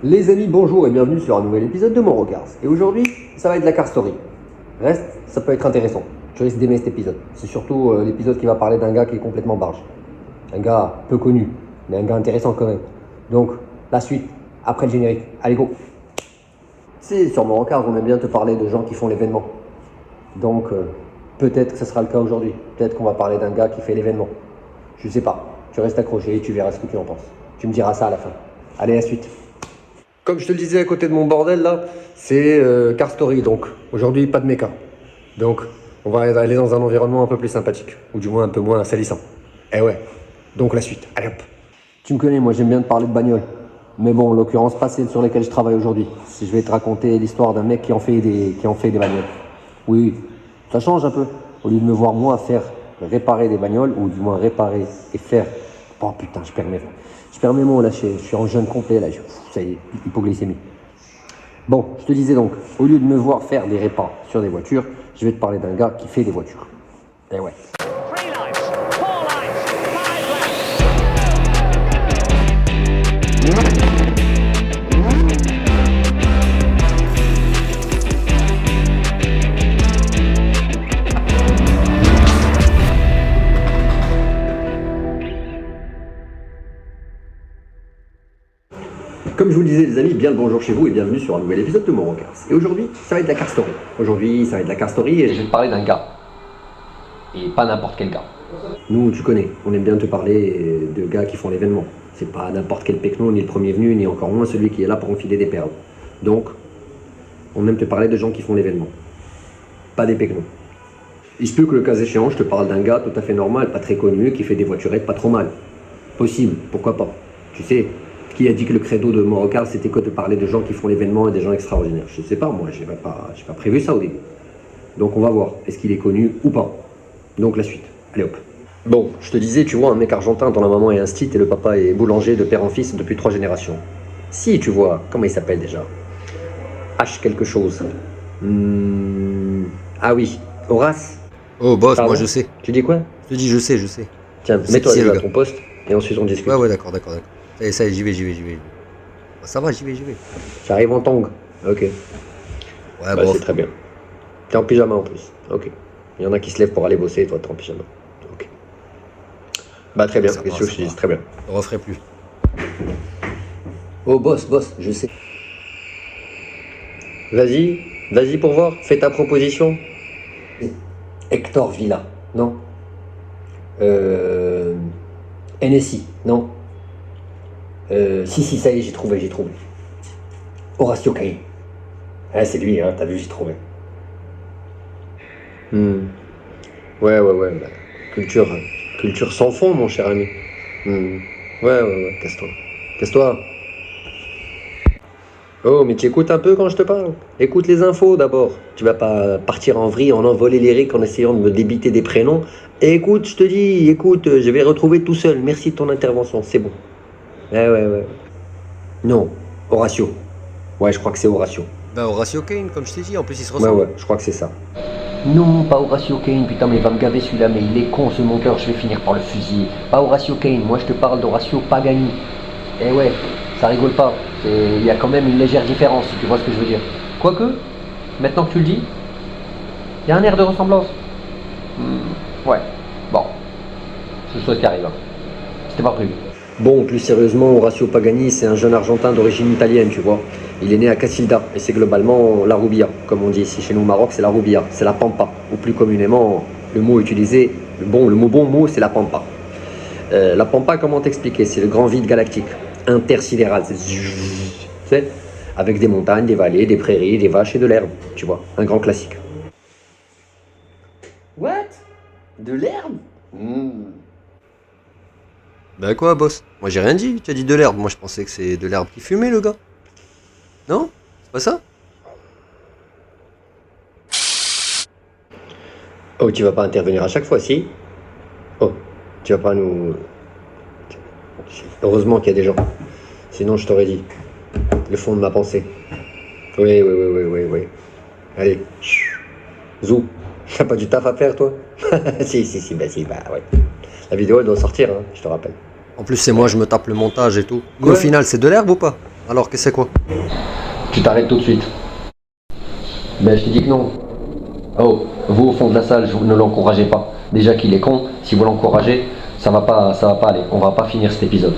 Les amis, bonjour et bienvenue sur un nouvel épisode de Morocars. Et aujourd'hui, ça va être la car story. Reste, ça peut être intéressant. Je risque d'aimer cet épisode. C'est surtout l'épisode qui va parler d'un gars qui est complètement barge. Un gars peu connu, mais un gars intéressant quand même. Donc, la suite, après le générique. Allez, go. Tu sais, sur Morocars, on aime bien te parler de gens qui font l'événement. Donc, peut-être que ce sera le cas aujourd'hui. Peut-être qu'on va parler d'un gars qui fait l'événement. Je sais pas. Tu restes accroché et tu verras ce que tu en penses. Tu me diras ça à la fin. Allez, la suite. Comme je te le disais à côté de mon bordel là, c'est Car Story, donc aujourd'hui pas de méca. Donc on va aller dans un environnement un peu plus sympathique, ou du moins un peu moins salissant. Eh ouais, donc la suite, allez hop. Tu me connais, moi j'aime bien te parler de bagnole. Mais bon, en l'occurrence pas celle sur lesquelles je travaille aujourd'hui. Si je vais te raconter l'histoire d'un mec qui en fait des bagnoles. Oui, ça change un peu. Au lieu de me voir moi faire réparer des bagnoles, ou du moins réparer et faire... Oh putain, je perds mes mots là, je suis en jeûne complet là, ça y est, hypoglycémie. Bon, je te disais donc, au lieu de me voir faire des répas sur des voitures, je vais te parler d'un gars qui fait des voitures. Eh ouais. Comme je vous le disais les amis, bien le bonjour chez vous et bienvenue sur un nouvel épisode de Morocars. Et aujourd'hui, ça va être la car story. Aujourd'hui, ça va être la car story et je vais te parler d'un gars. Et pas n'importe quel gars. Nous, tu connais, on aime bien te parler de gars qui font l'événement. C'est pas n'importe quel pecno, ni le premier venu, ni encore moins celui qui est là pour enfiler des perles. Donc, on aime te parler de gens qui font l'événement. Pas des pecnos. Il se peut que le cas échéant, je te parle d'un gars tout à fait normal, pas très connu, qui fait des voiturettes pas trop mal. Possible, pourquoi pas. Tu sais, qui a dit que le credo de Morocars c'était que de parler de gens qui font l'événement et des gens extraordinaires? Je sais pas, moi, j'ai pas prévu ça au début. Donc on va voir, est-ce qu'il est connu ou pas. Donc la suite, allez hop. Bon, je te disais, tu vois, un mec argentin dont la maman est instite et le papa est boulanger de père en fils depuis 3 générations. Si, tu vois, comment il s'appelle déjà? H quelque chose. Ah oui, Horace. Oh boss, Pardon, moi je sais. Tu dis quoi? Je te dis je sais. Tiens, Je sais mets-toi qui c'est, déjà le à gars. ton poste et ensuite on discute. Ouais, d'accord. Ça y est, j'y vais. Ah, ça va, j'y vais. J'arrive en tongue. Ok. Ouais, Bah, bon. c'est très bien. T'es en pyjama en plus. Ok. Il y en a qui se lèvent pour aller bosser, toi t'es en pyjama. Ok. Bah très bien, Ça qu'est-ce va, que ça je te va. dis, très bien. Je le referai plus. Oh boss, je sais. Vas-y pour voir, fais ta proposition. Hector Villa, non. NSI, non. Si, ça y est, j'ai trouvé. Horacio Cain. Ah, c'est lui, hein, t'as vu, j'ai trouvé. Ouais, bah, culture sans fond, mon cher ami. Ouais, casse-toi. Oh, mais tu écoutes un peu quand je te parle? Écoute les infos d'abord. Tu vas pas partir en vrille, en envoler lyrique en essayant de me débiter des prénoms. Et écoute, je te dis, je vais retrouver tout seul. Merci de ton intervention, c'est bon. Ouais. Non, Horacio. Ouais, je crois que c'est Horacio. Bah, Horacio Kane, comme je t'ai dit, en plus il se ressemble. Ouais, je crois que c'est ça. Non, pas Horacio Cain, putain, mais il va me gaver celui-là, mais il est con ce monteur, je vais finir par le fusiller. Pas Horacio Cain, moi je te parle d'Horacio Pagani. Eh ouais, ça rigole pas, il y a quand même une légère différence, si tu vois ce que je veux dire. Quoique, maintenant que tu le dis, il y a un air de ressemblance. Ouais, bon, c'est chose qui arrive, hein. C'était pas prévu. Bon, plus sérieusement, Horacio Pagani, c'est un jeune Argentin d'origine italienne, tu vois. Il est né à Casilda, et c'est globalement la Rubia, comme on dit ici chez nous au Maroc, c'est la Rubia, c'est la Pampa, ou plus communément, le mot utilisé, le bon mot, c'est la Pampa. La Pampa, comment t'expliquer? C'est le grand vide galactique, intersidéral, tu sais, avec des montagnes, des vallées, des prairies, des vaches et de l'herbe, tu vois, un grand classique. What? De l'herbe? Bah quoi, boss? Moi j'ai rien dit, tu as dit de l'herbe. Moi je pensais que c'est de l'herbe qui fumait, le gars. Non? C'est pas ça? Oh, tu vas pas intervenir à chaque fois, si? Oh, tu vas pas nous... Heureusement qu'il y a des gens. Sinon, je t'aurais dit. Le fond de ma pensée. Oui. Allez. Zou. T'as pas du taf à faire, toi? Si, bah ouais. La vidéo, elle doit sortir, hein, je te rappelle. En plus, c'est moi, je me tape le montage et tout. Mais Ouais. au final, c'est de l'herbe ou pas? Alors, qu'est-ce que c'est quoi? Tu t'arrêtes tout de suite. Ben, je t'ai dit que non. Oh, vous au fond de la salle, ne l'encouragez pas. Déjà qu'il est con, si vous l'encouragez, ça va pas aller. On va pas finir cet épisode.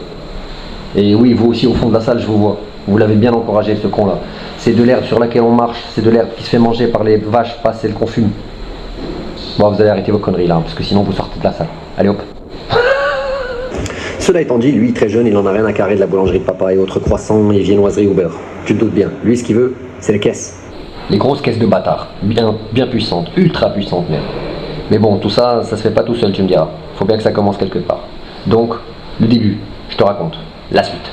Et oui, vous aussi au fond de la salle, je vous vois. Vous l'avez bien encouragé, ce con-là. C'est de l'herbe sur laquelle on marche, c'est de l'herbe qui se fait manger par les vaches, pas celle qu'on fume. Bon, vous allez arrêter vos conneries là, parce que sinon vous sortez de la salle. Allez hop. Cela étant dit, lui, très jeune, il en a rien à carrer de la boulangerie de papa et autres croissants et viennoiseries au beurre. Tu te doutes bien. Lui, ce qu'il veut, c'est les caisses. Les grosses caisses de bâtards. Bien puissantes, ultra puissantes même. Mais bon, tout ça, ça se fait pas tout seul, tu me diras. Faut bien que ça commence quelque part. Donc, le début, je te raconte. La suite.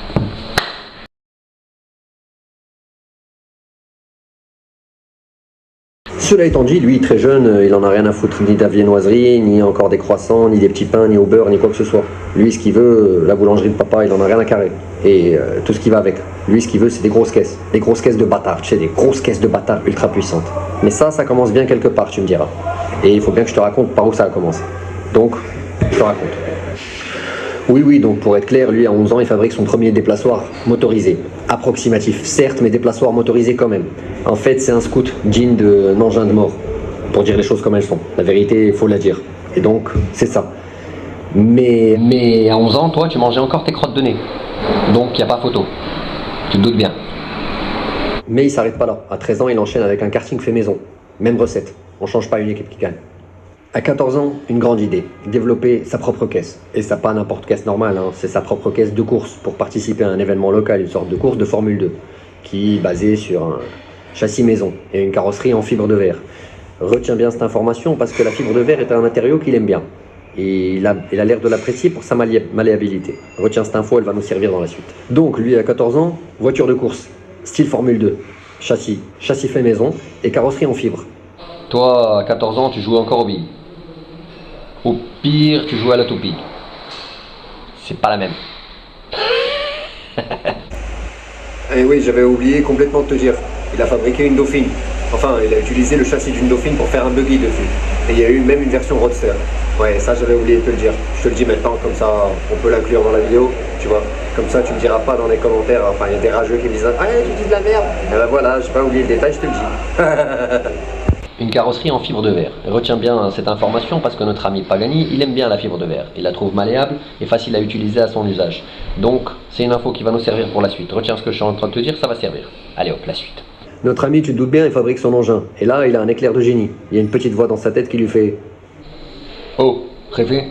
Cela étant dit, lui, très jeune, il en a rien à foutre ni de la viennoiserie, ni encore des croissants, ni des petits pains, ni au beurre, ni quoi que ce soit. Lui, ce qu'il veut, la boulangerie de papa, il en a rien à carrer. Et tout ce qui va avec. Lui, ce qu'il veut, c'est des grosses caisses. Des grosses caisses de bâtards, tu sais, des grosses caisses de bâtards ultra puissantes. Mais ça commence bien quelque part, tu me diras. Et il faut bien que je te raconte par où ça a commencé. Donc, je te raconte. Oui, donc pour être clair, lui à 11 ans, il fabrique son premier déplaçoir motorisé. Approximatif, certes, mais déplaçoir motorisé quand même. En fait, c'est un scout digne d'un engin de mort, pour dire les choses comme elles sont. La vérité, il faut la dire. Et donc, c'est ça. Mais à 11 ans, toi, tu mangeais encore tes crottes de nez. Donc, il n'y a pas photo. Tu te doutes bien. Mais il s'arrête pas là. À 13 ans, il enchaîne avec un karting fait maison. Même recette. On change pas une équipe qui gagne. À 14 ans, une grande idée, développer sa propre caisse. Et ça pas n'importe caisse normale, hein. C'est sa propre caisse de course pour participer à un événement local, une sorte de course de Formule 2, qui est basée sur un châssis maison et une carrosserie en fibre de verre. Retiens bien cette information parce que la fibre de verre est un matériau qu'il aime bien. Et il a l'air de l'apprécier pour sa malléabilité. Retiens cette info, elle va nous servir dans la suite. Donc lui à 14 ans, voiture de course, style Formule 2, châssis fait maison et carrosserie en fibre. Toi, à 14 ans, tu joues encore aux billes. Au pire, tu joues à la toupie. C'est pas la même. Eh oui, j'avais oublié complètement de te dire. Il a fabriqué une Dauphine. Enfin, il a utilisé le châssis d'une Dauphine pour faire un buggy dessus. Et il y a eu même une version roadster. Ouais, ça j'avais oublié de te le dire. Je te le dis maintenant, comme ça on peut l'inclure dans la vidéo, tu vois. Comme ça tu me diras pas dans les commentaires, enfin il y a des rageux qui me disent « Ah, tu dis de la merde !» Et ben voilà, j'ai pas oublié le détail, je te le dis. Une carrosserie en fibre de verre. Retiens bien cette information parce que notre ami Pagani, il aime bien la fibre de verre. Il la trouve malléable et facile à utiliser à son usage. Donc, c'est une info qui va nous servir pour la suite. Retiens ce que je suis en train de te dire, ça va servir. Allez hop, la suite. Notre ami, tu te doutes bien, il fabrique son engin. Et là, il a un éclair de génie. Il y a une petite voix dans sa tête qui lui fait « Oh, préfet,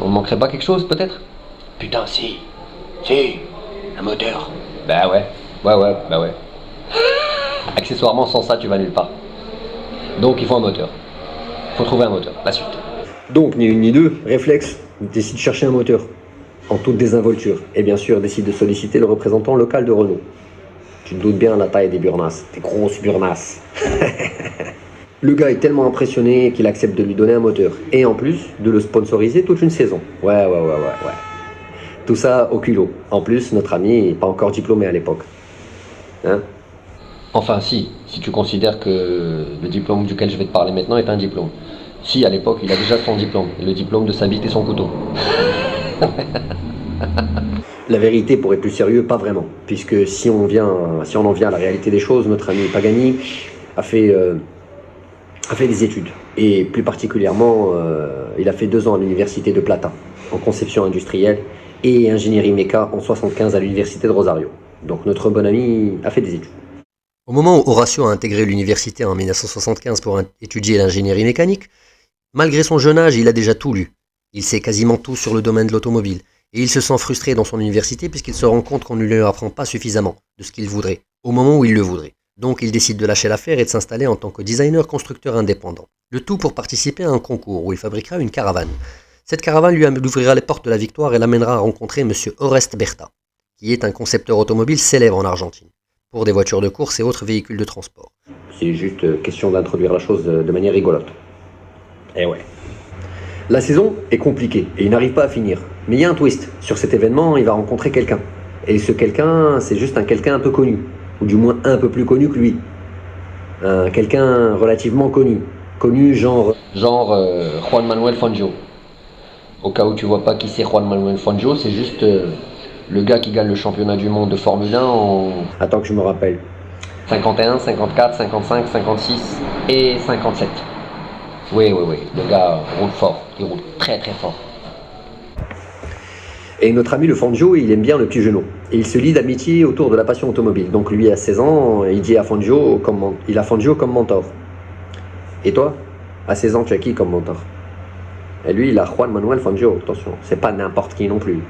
on ne manquerait pas quelque chose, peut-être ?» Putain, si, un moteur. Bah ouais. Accessoirement, sans ça, tu vas nulle part. Donc il faut un moteur. Faut trouver un moteur. La suite. Donc, ni une ni deux, réflexe, décide de chercher un moteur. En toute désinvolture. Et bien sûr, décide de solliciter le représentant local de Renault. Tu te doutes bien la taille des burnasses. Des grosses burnasses. Le gars est tellement impressionné qu'il accepte de lui donner un moteur. Et en plus, de le sponsoriser toute une saison. Ouais. Tout ça au culot. En plus, notre ami n'est pas encore diplômé à l'époque. Hein? Enfin, si tu considères que le diplôme duquel je vais te parler maintenant est un diplôme. Si, à l'époque, il a déjà son diplôme, et le diplôme de sa bite et son couteau. La vérité, pour être plus sérieux, pas vraiment. Puisque si on en vient à la réalité des choses, notre ami Pagani a fait des études. Et plus particulièrement, il a fait 2 ans à l'université de Plata, en conception industrielle, et ingénierie méca en 75 à l'université de Rosario. Donc notre bon ami a fait des études. Au moment où Horacio a intégré l'université en 1975 pour étudier l'ingénierie mécanique, malgré son jeune âge, il a déjà tout lu. Il sait quasiment tout sur le domaine de l'automobile, et il se sent frustré dans son université puisqu'il se rend compte qu'on ne lui apprend pas suffisamment de ce qu'il voudrait, au moment où il le voudrait. Donc il décide de lâcher l'affaire et de s'installer en tant que designer constructeur indépendant. Le tout pour participer à un concours où il fabriquera une caravane. Cette caravane lui ouvrira les portes de la victoire et l'amènera à rencontrer M. Oreste Berta, qui est un concepteur automobile célèbre en Argentine, pour des voitures de course et autres véhicules de transport. C'est juste question d'introduire la chose de manière rigolote. Eh ouais. La saison est compliquée et il n'arrive pas à finir. Mais il y a un twist. Sur cet événement, il va rencontrer quelqu'un. Et ce quelqu'un, c'est juste un quelqu'un un peu connu. Ou du moins un peu plus connu que lui. Quelqu'un relativement connu. Connu genre Juan Manuel Fangio. Au cas où tu vois pas qui c'est Juan Manuel Fangio, c'est juste Le gars qui gagne le championnat du monde de Formule 1 en Attends que je me rappelle. 51, 54, 55, 56 et 57. Oui, le gars roule fort, il roule très très fort. Et notre ami le Fangio, il aime bien le petit genou. Et il se lie d'amitié autour de la passion automobile. Donc lui, à 16 ans, il dit à Fangio il a Fangio comme mentor. Et toi, à 16 ans, tu as qui comme mentor? Et lui, il a Juan Manuel Fangio, attention, c'est pas n'importe qui non plus.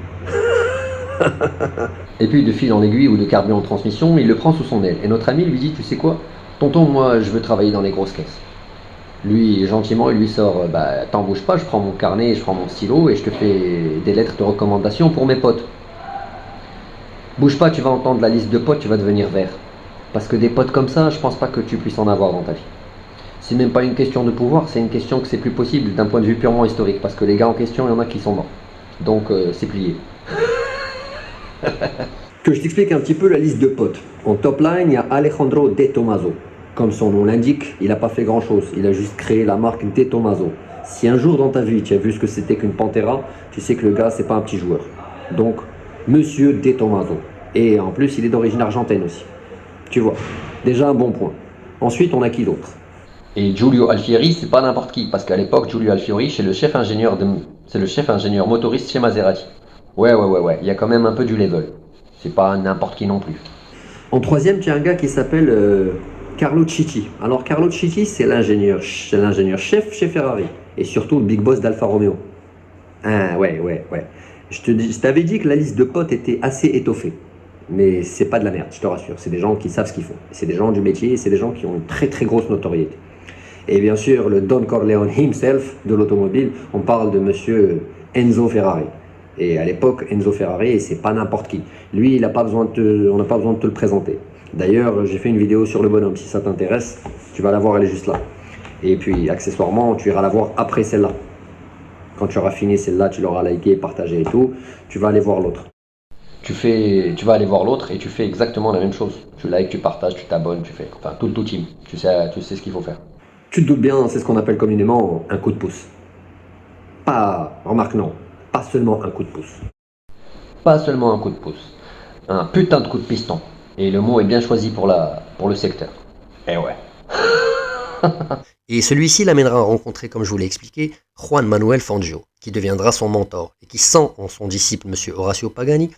Et puis de fil en aiguille ou de carburant en transmission, il le prend sous son aile. Et notre ami lui dit, tu sais quoi, tonton, moi je veux travailler dans les grosses caisses. Lui, gentiment, il lui sort, t'en bouge pas, je prends mon carnet, je prends mon stylo et je te fais des lettres de recommandation pour mes potes. Bouge pas, tu vas entendre la liste de potes, tu vas devenir vert. Parce que des potes comme ça, je pense pas que tu puisses en avoir dans ta vie. C'est même pas une question de pouvoir, c'est une question que c'est plus possible d'un point de vue purement historique. Parce que les gars en question, il y en a qui sont morts. Donc c'est plié. Que je t'explique un petit peu la liste de potes. En top line, il y a Alejandro De Tomaso. Comme son nom l'indique, il n'a pas fait grand chose. Il a juste créé la marque De Tomaso. Si un jour dans ta vie tu as vu ce que c'était qu'une Pantera, tu sais que le gars c'est pas un petit joueur. Donc, Monsieur De Tomaso. Et en plus, il est d'origine argentine aussi. Tu vois, déjà un bon point. Ensuite, on a qui d'autre? Et Giulio Alfieri, c'est pas n'importe qui, parce qu'à l'époque, Giulio Alfieri, c'est le chef ingénieur motoriste chez Maserati. Ouais, il y a quand même un peu du level. C'est pas n'importe qui non plus. En troisième, tu as un gars qui s'appelle Carlo Citti. Alors Carlo Citti, c'est l'ingénieur chef chez Ferrari. Et surtout le big boss d'Alfa Romeo. Ah ouais. Je t'avais dit que la liste de potes était assez étoffée. Mais c'est pas de la merde, je te rassure. C'est des gens qui savent ce qu'ils font. C'est des gens du métier et c'est des gens qui ont une très très grosse notoriété. Et bien sûr, le Don Corleone himself de l'automobile, on parle de monsieur Enzo Ferrari. Et à l'époque, Enzo Ferrari, c'est pas n'importe qui. Lui, on n'a pas besoin de te le présenter. D'ailleurs, j'ai fait une vidéo sur le bonhomme. Si ça t'intéresse, tu vas la voir, elle est juste là. Et puis, accessoirement, tu iras la voir après celle-là. Quand tu auras fini celle-là, tu l'auras liké, partagé et tout, tu vas aller voir l'autre. Tu vas aller voir l'autre et tu fais exactement la même chose. Tu likes, tu partages, tu t'abonnes, tu fais... Enfin, tout team. Tu sais ce qu'il faut faire. Tu te doutes bien, c'est ce qu'on appelle communément un coup de pouce. Remarque non, pas seulement un coup de pouce. Pas seulement un coup de pouce. Un putain de coup de piston. Et le mot est bien choisi pour le secteur. Eh ouais. Et celui-ci l'amènera à rencontrer, comme je vous l'ai expliqué, Juan Manuel Fangio, qui deviendra son mentor, et qui sent en son disciple, M. Horacio Pagani,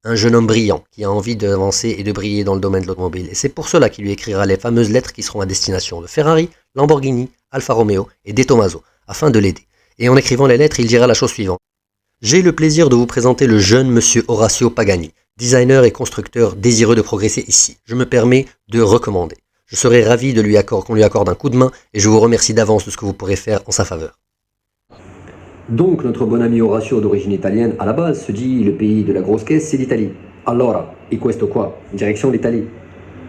un jeune homme brillant, qui a envie d'avancer et de briller dans le domaine de l'automobile. Et c'est pour cela qu'il lui écrira les fameuses lettres qui seront à destination de Ferrari, Lamborghini, Alfa Romeo et De Tomaso, afin de l'aider. Et en écrivant les lettres, il dira la chose suivante. J'ai le plaisir de vous présenter le jeune M. Horacio Pagani, designer et constructeur désireux de progresser ici. Je me permets de recommander. Je serai ravi qu'on lui accorde un coup de main et je vous remercie d'avance de ce que vous pourrez faire en sa faveur. Donc notre bon ami Horacio d'origine italienne à la base se dit le pays de la grosse caisse c'est l'Italie. Allora, e questo qua, direction l'Italie.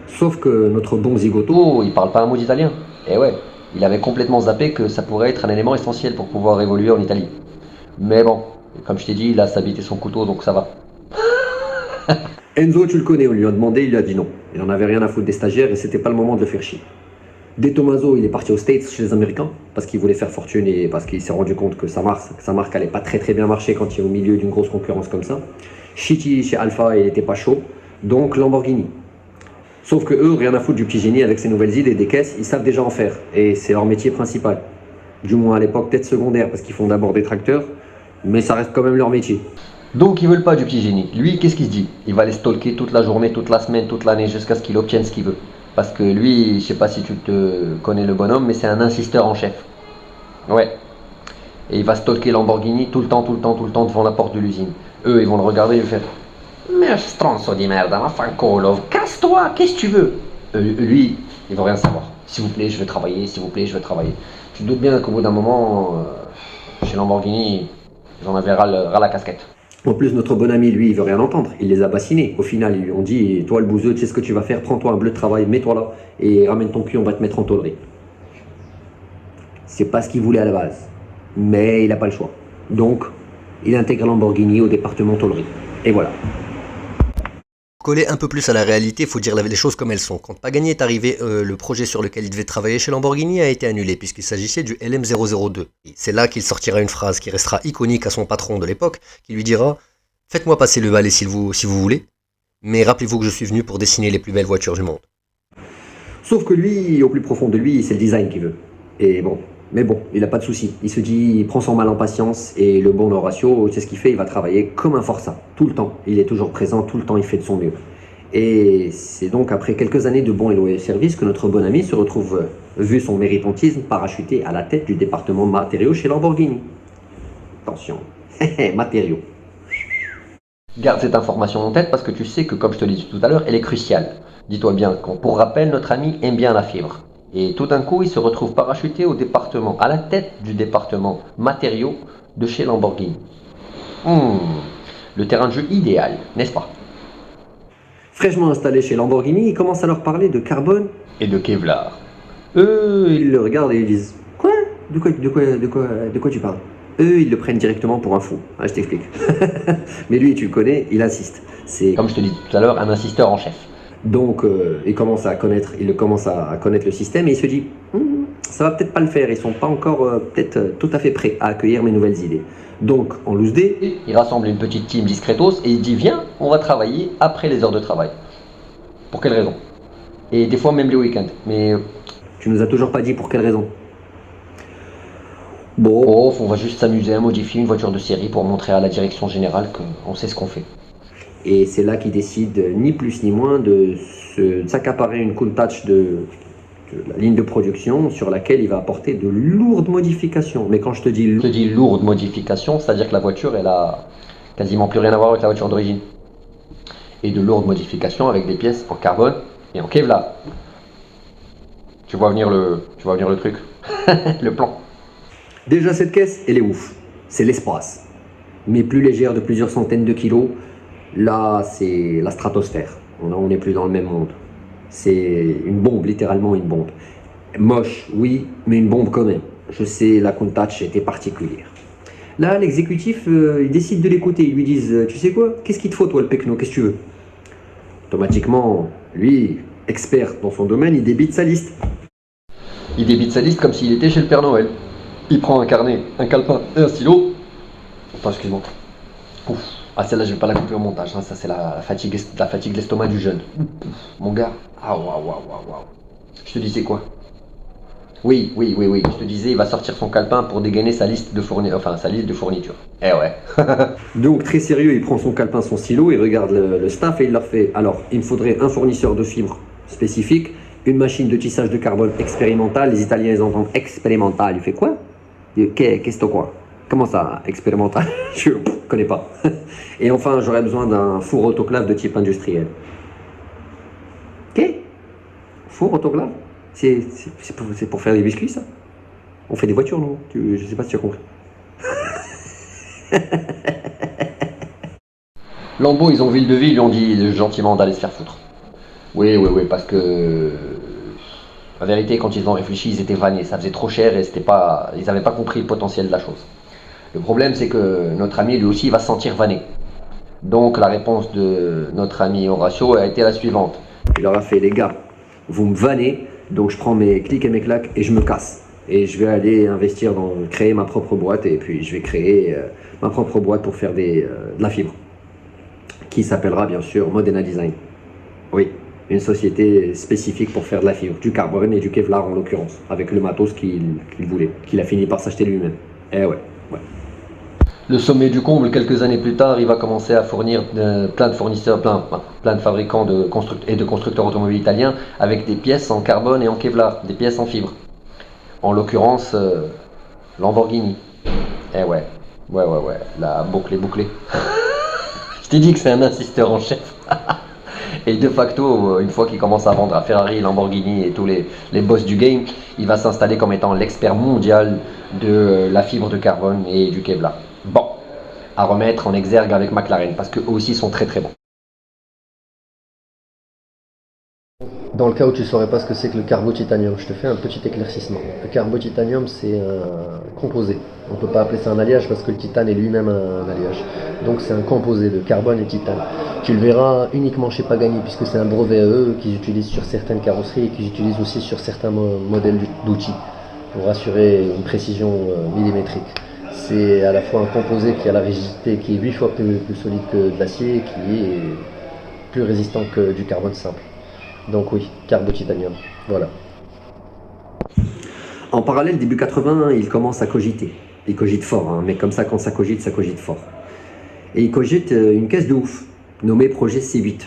Sauf que notre bon zigoto, Il parle pas un mot d'italien. Eh ouais, il avait complètement zappé que ça pourrait être un élément essentiel pour pouvoir évoluer en Italie. Mais bon, comme je t'ai dit, il a sa bite et son couteau, donc ça va. Enzo, tu le connais, on lui a demandé, il lui a dit non. Il en avait rien à foutre des stagiaires et c'était pas le moment de le faire chier. De Tomaso, il est parti aux States chez les Américains parce qu'il voulait faire fortune et parce qu'il s'est rendu compte que sa marque allait pas très bien marcher quand il est au milieu d'une grosse concurrence comme ça. Citti chez Alfa, il était pas chaud, donc Lamborghini. Sauf que eux, rien à foutre du petit génie avec ses nouvelles idées des caisses, ils savent déjà en faire et c'est leur métier principal. Du moins à l'époque, peut-être secondaire parce qu'ils font d'abord des tracteurs, mais ça reste quand même leur métier. Donc ils veulent pas du petit génie. Lui, qu'est-ce qu'il se dit? Il va les stalker toute la journée, toute la semaine, toute l'année jusqu'à ce qu'il obtienne ce qu'il veut. Parce que lui, je sais pas si tu te connais le bonhomme, mais c'est un insisteur en chef. Ouais. Et il va stalker Lamborghini tout le temps devant la porte de l'usine. Eux, ils vont le regarder et lui faire mais stronzo di merda, ma fanculo, casse-toi, qu'est-ce que tu veux? Lui, il veut rien savoir. S'il vous plaît, je veux travailler, s'il vous plaît, je veux travailler. Tu te doutes bien qu'au bout d'un moment, chez Lamborghini, ils en avaient ras la casquette. En plus, notre bon ami, lui, il veut rien entendre. Il les a bassinés. Au final, ils lui ont dit, toi le bouseux, tu sais ce que tu vas faire, prends-toi un bleu de travail, mets-toi là, et ramène ton cul, on va te mettre en tôlerie. C'est pas ce qu'il voulait à la base. Mais il n'a pas le choix. Donc, il intègre Lamborghini au département tôlerie. Et voilà. Pour coller un peu plus à la réalité, il faut dire les choses comme elles sont. Quand Pagani est arrivé, le projet sur lequel il devait travailler chez Lamborghini a été annulé puisqu'il s'agissait du LM002. C'est là qu'il sortira une phrase qui restera iconique à son patron de l'époque, qui lui dira Faites-moi passer le balai si vous voulez, mais rappelez-vous que je suis venu pour dessiner les plus belles voitures du monde. Sauf que lui, au plus profond de lui, c'est le design qu'il veut. Et bon, mais bon, il n'a pas de souci. Il se dit, il prend son mal en patience et le bon Horatio, c'est ce qu'il fait, il va travailler comme un forçat, tout le temps. Il est toujours présent, tout le temps, il fait de son mieux. Et c'est donc après quelques années de bons et loyaux services que notre bon ami se retrouve, vu son méritantisme, parachuté à la tête du département matériaux chez Lamborghini. Attention, matériaux. Garde cette information en tête parce que tu sais que, comme je te l'ai dit tout à l'heure, elle est cruciale. Dis-toi bien que, pour rappel, notre ami aime bien la fibre. Et tout d'un coup, il se retrouve parachuté au département, à la tête du département matériaux de chez Lamborghini. Le terrain de jeu idéal, n'est-ce pas? Fraîchement installé chez Lamborghini, il commence à leur parler de carbone. Et de Kevlar. Eux, ils le regardent et ils disent quoi? De quoi tu parles? Eux, ils le prennent directement pour un fou. Ah, je t'explique. Mais lui, tu le connais, il insiste. C'est Comme je te l'ai dit tout à l'heure, un insisteur en chef. donc il commence à connaître le système et il se dit ça va peut-être pas le faire. Ils sont pas encore peut-être tout à fait prêts à accueillir mes nouvelles idées. Donc en loose day, Il rassemble une petite team discretos et il dit viens, on va travailler après les heures de travail. Pour quelle raison? Et des fois même les week-ends. Mais tu nous as toujours pas dit pour quelle raison. Bon, on va juste s'amuser à modifier une voiture de série pour montrer à la direction générale qu'on sait ce qu'on fait. et c'est là qu'il décide ni plus ni moins de s'accaparer une Countach de la ligne de production sur laquelle il va apporter de lourdes modifications. Mais quand je te dis Je te dis lourde modification, c'est-à-dire que la voiture, elle a quasiment plus rien à voir avec la voiture d'origine. Et de lourdes modifications avec des pièces en carbone et en Kevlar. Tu vois venir le truc, le plan. déjà cette caisse, elle est ouf. C'est l'espace. Mais plus légère de plusieurs centaines de kilos. Là, c'est la stratosphère. On n'est plus dans le même monde. C'est une bombe, littéralement une bombe. Moche, oui, mais une bombe quand même. Je sais, la Countach était particulière. Là, l'exécutif, il décide de l'écouter. Ils lui disent tu sais quoi? Qu'est-ce qu'il te faut, toi, le pecno? Qu'est-ce que tu veux? Automatiquement, lui, expert dans son domaine, il débite sa liste. Il débite sa liste comme s'il était chez le Père Noël. Il prend un carnet, un calepin et un stylo. Attends, excuse-moi. Ouf. Ah, celle-là, je vais pas la couper au montage. Hein. Ça, c'est la fatigue de l'estomac du jeune. Mon gars. Ah, waouh. Je te disais quoi? Oui. Je te disais, il va sortir son calepin pour dégainer sa liste de fournitures. Eh ouais. Donc, très sérieux, il prend son calepin, son stylo, il regarde le staff et il leur fait alors, il me faudrait un fournisseur de fibres spécifique, une machine de tissage de carbone expérimentale. Les Italiens, ils entendent expérimental. Il fait quoi? Qu'est-ce que quoi? Comment ça, expérimental? Je connais pas. Et enfin, j'aurais besoin d'un four autoclave de type industriel. Qu'est? Four autoclave? C'est pour faire des biscuits, ça? On fait des voitures, non? Je sais pas si tu as compris. Lambeau, ils ont vu le devis, ils lui ont dit gentiment d'aller se faire foutre. Oui, parce que. La vérité, quand ils ont réfléchi, ils étaient vannés. Ça faisait trop cher et ils n'avaient pas compris le potentiel de la chose. Le problème, c'est que notre ami, lui aussi, va se sentir vanné. Donc, la réponse de notre ami Horatio a été la suivante. Il leur a fait les gars, vous me vannez, donc je prends mes clics et mes claques et je me casse. Et je vais aller investir créer ma propre boîte et puis je vais créer ma propre boîte pour faire de la fibre. Qui s'appellera bien sûr Modena Design. Oui, une société spécifique pour faire de la fibre, du carbone et du Kevlar en l'occurrence, avec le matos qu'il voulait, qu'il a fini par s'acheter lui-même. Eh ouais. Le sommet du comble, quelques années plus tard, il va commencer à fournir plein de fournisseurs, plein de fabricants et de constructeurs automobiles italiens avec des pièces en carbone et en Kevlar, des pièces en fibre. En l'occurrence, Lamborghini. Eh ouais, la boucle est bouclée. Je t'ai dit que c'est un insisteur en chef. Et de facto, une fois qu'il commence à vendre à Ferrari, Lamborghini et tous les boss du game, il va s'installer comme étant l'expert mondial de la fibre de carbone et du Kevlar. Bon, à remettre en exergue avec McLaren, parce qu'eux aussi sont très très bons. Dans le cas où tu ne saurais pas ce que c'est que le carbo-titanium, je te fais un petit éclaircissement. Le carbo-titanium, c'est un composé. On ne peut pas appeler ça un alliage parce que le titane est lui-même un alliage. Donc c'est un composé de carbone et titane. Tu le verras uniquement chez Pagani puisque c'est un brevet à eux qu'ils utilisent sur certaines carrosseries et qu'ils utilisent aussi sur certains modèles d'outils pour assurer une précision millimétrique. C'est à la fois un composé qui a la rigidité qui est 8 fois plus solide que de l'acier et qui est plus résistant que du carbone simple. Donc oui, carbotitanium, voilà. En parallèle, début 80, il commence à cogiter. Il cogite fort, hein, mais comme ça, quand ça cogite fort. Et il cogite une caisse de ouf, nommée projet C8.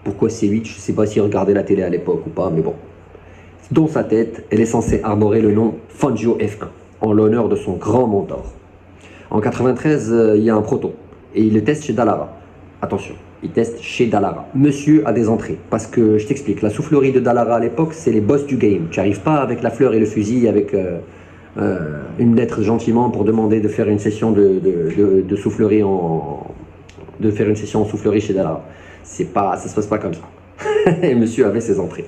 Pourquoi C8? Je ne sais pas s'il regardait la télé à l'époque ou pas, mais bon. Dans sa tête, elle est censée arborer le nom Fangio F1, en l'honneur de son grand mentor. En 93, il y a un proton, et il le teste chez Dallara. Attention, il teste chez Dallara. Monsieur a des entrées, parce que, je t'explique, la soufflerie de Dallara à l'époque, c'est les boss du game. Tu n'arrives pas avec la fleur et le fusil, avec une lettre gentiment pour demander de faire une session de soufflerie de faire une session en soufflerie chez Dallara. Ça se passe pas comme ça. Et monsieur avait ses entrées.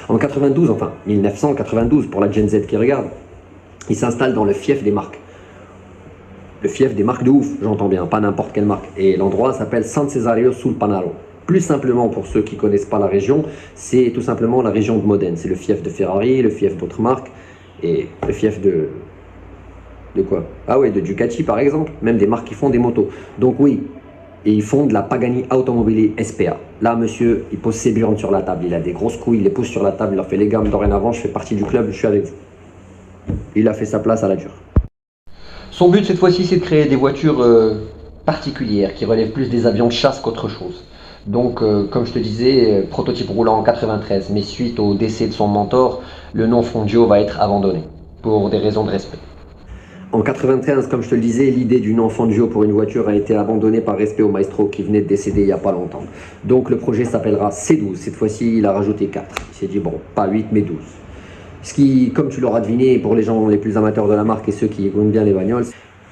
En 92, enfin 1992 pour la Gen Z qui regarde, il s'installe dans le fief des marques. Le fief des marques de ouf, j'entends bien, pas n'importe quelle marque. Et l'endroit s'appelle San Cesario sul Panaro. Plus simplement, pour ceux qui connaissent pas la région, c'est tout simplement la région de Modène. C'est le fief de Ferrari, le fief d'autres marques, et le fief de quoi? Ah ouais, de Ducati par exemple, même des marques qui font des motos. Donc oui, et ils font de la Pagani Automobili SPA. Là, monsieur, il pose ses burnes sur la table, il a des grosses couilles, il les pousse sur la table, il leur fait les gammes dorénavant, je fais partie du club, je suis avec vous. Il a fait sa place à la dure. Son but cette fois-ci, c'est de créer des voitures particulières qui relèvent plus des avions de chasse qu'autre chose. Donc, comme je te disais, prototype roulant en 93, mais suite au décès de son mentor, le nom Fangio va être abandonné pour des raisons de respect. En 93, comme je te le disais, l'idée du nom Fangio pour une voiture a été abandonnée par respect au maestro qui venait de décéder il n'y a pas longtemps. Donc le projet s'appellera C12. Cette fois-ci, il a rajouté 4. Il s'est dit, bon, pas 8, mais 12. Ce qui, comme tu l'auras deviné, pour les gens les plus amateurs de la marque et ceux qui aiment bien les bagnoles,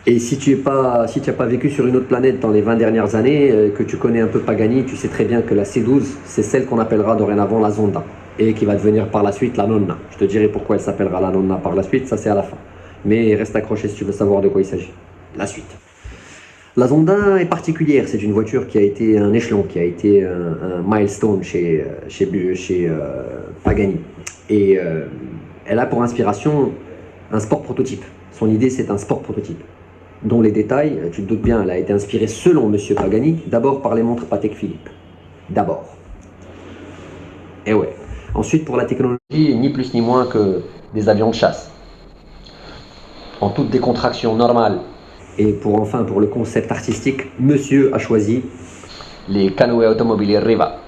et si tu n'as pas vécu sur une autre planète dans les 20 dernières années, que tu connais un peu Pagani, tu sais très bien que la C12, c'est celle qu'on appellera dorénavant la Zonda, et qui va devenir par la suite la Nonna. Je te dirai pourquoi elle s'appellera la Nonna par la suite, ça c'est à la fin. Mais reste accroché si tu veux savoir de quoi il s'agit. La suite. La Zonda est particulière, c'est une voiture qui a été un échelon, qui a été un milestone chez Pagani. Et elle a pour inspiration un sport prototype. Son idée, c'est un sport prototype, dont les détails, tu te doutes bien, elle a été inspirée selon Monsieur Pagani, d'abord par les montres Patek Philippe. D'abord. Et ouais. Ensuite, pour la technologie, Ni plus ni moins que des avions de chasse. En toute décontraction normale. et pour le concept artistique, Monsieur a choisi. Les canoës automobiles Riva.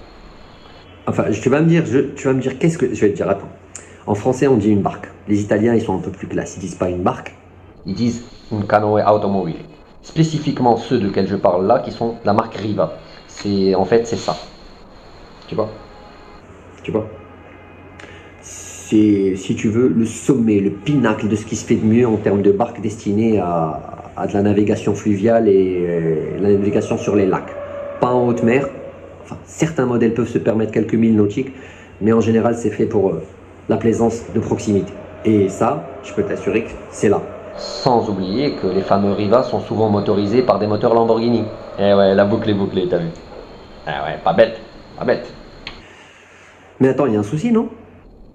Enfin, tu vas me dire qu'est-ce que. Je vais te dire, attends. En français, on dit une barque. Les Italiens, ils sont un peu plus classe. Ils disent pas une barque. Ils disent un canoë automobile. Spécifiquement ceux desquels je parle là, qui sont la marque Riva. En fait, c'est ça. Tu vois? C'est, si tu veux, le sommet, le pinacle de ce qui se fait de mieux en termes de barques destinées à de la navigation fluviale et la navigation sur les lacs. Pas en haute mer. Enfin, certains modèles peuvent se permettre quelques milles nautiques, mais en général, c'est fait pour la plaisance de proximité. Et ça, je peux t'assurer que c'est là. Sans oublier que les fameux Riva sont souvent motorisés par des moteurs Lamborghini. Eh ouais, la boucle est bouclée, t'as vu? Ah ouais, pas bête, pas bête. Mais attends, il y a un souci, non?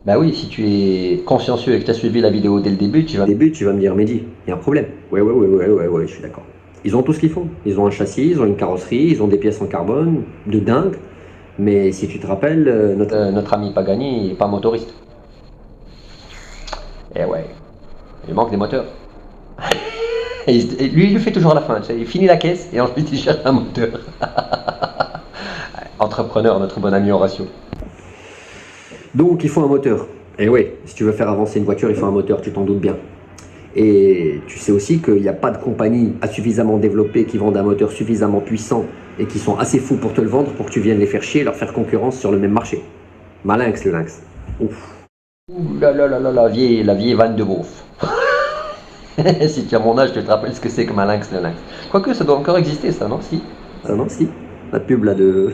Bah oui, si tu es consciencieux et que tu as suivi la vidéo dès le début, tu vas... Au début, tu vas me dire, Mehdi, il y a un problème. Ouais, je suis d'accord. Ils ont tout ce qu'il faut. Ils ont un châssis, ils ont une carrosserie, ils ont des pièces en carbone, de dingue. Mais si tu te rappelles, Notre ami Pagani n'est pas motoriste. Eh ouais, il manque des moteurs. Et lui, il le fait toujours à la fin, tu sais, il finit la caisse et ensuite il cherche un moteur. Entrepreneur, notre bon ami Horatio. Donc il faut un moteur. Et oui, si tu veux faire avancer une voiture, il faut un moteur, tu t'en doutes bien. Et tu sais aussi qu'il n'y a pas de compagnie suffisamment développée qui vendent un moteur suffisamment puissant et qui sont assez fous pour te le vendre pour que tu viennes les faire chier et leur faire concurrence sur le même marché. Malinx le lynx. Ouf. Ouh là là là là, la vieille vanne de beauf. Si tu as mon âge, tu te rappelles ce que c'est que un lynx le lynx. Quoique ça doit encore exister ça, non? Si. Ah non, si. La pub là de...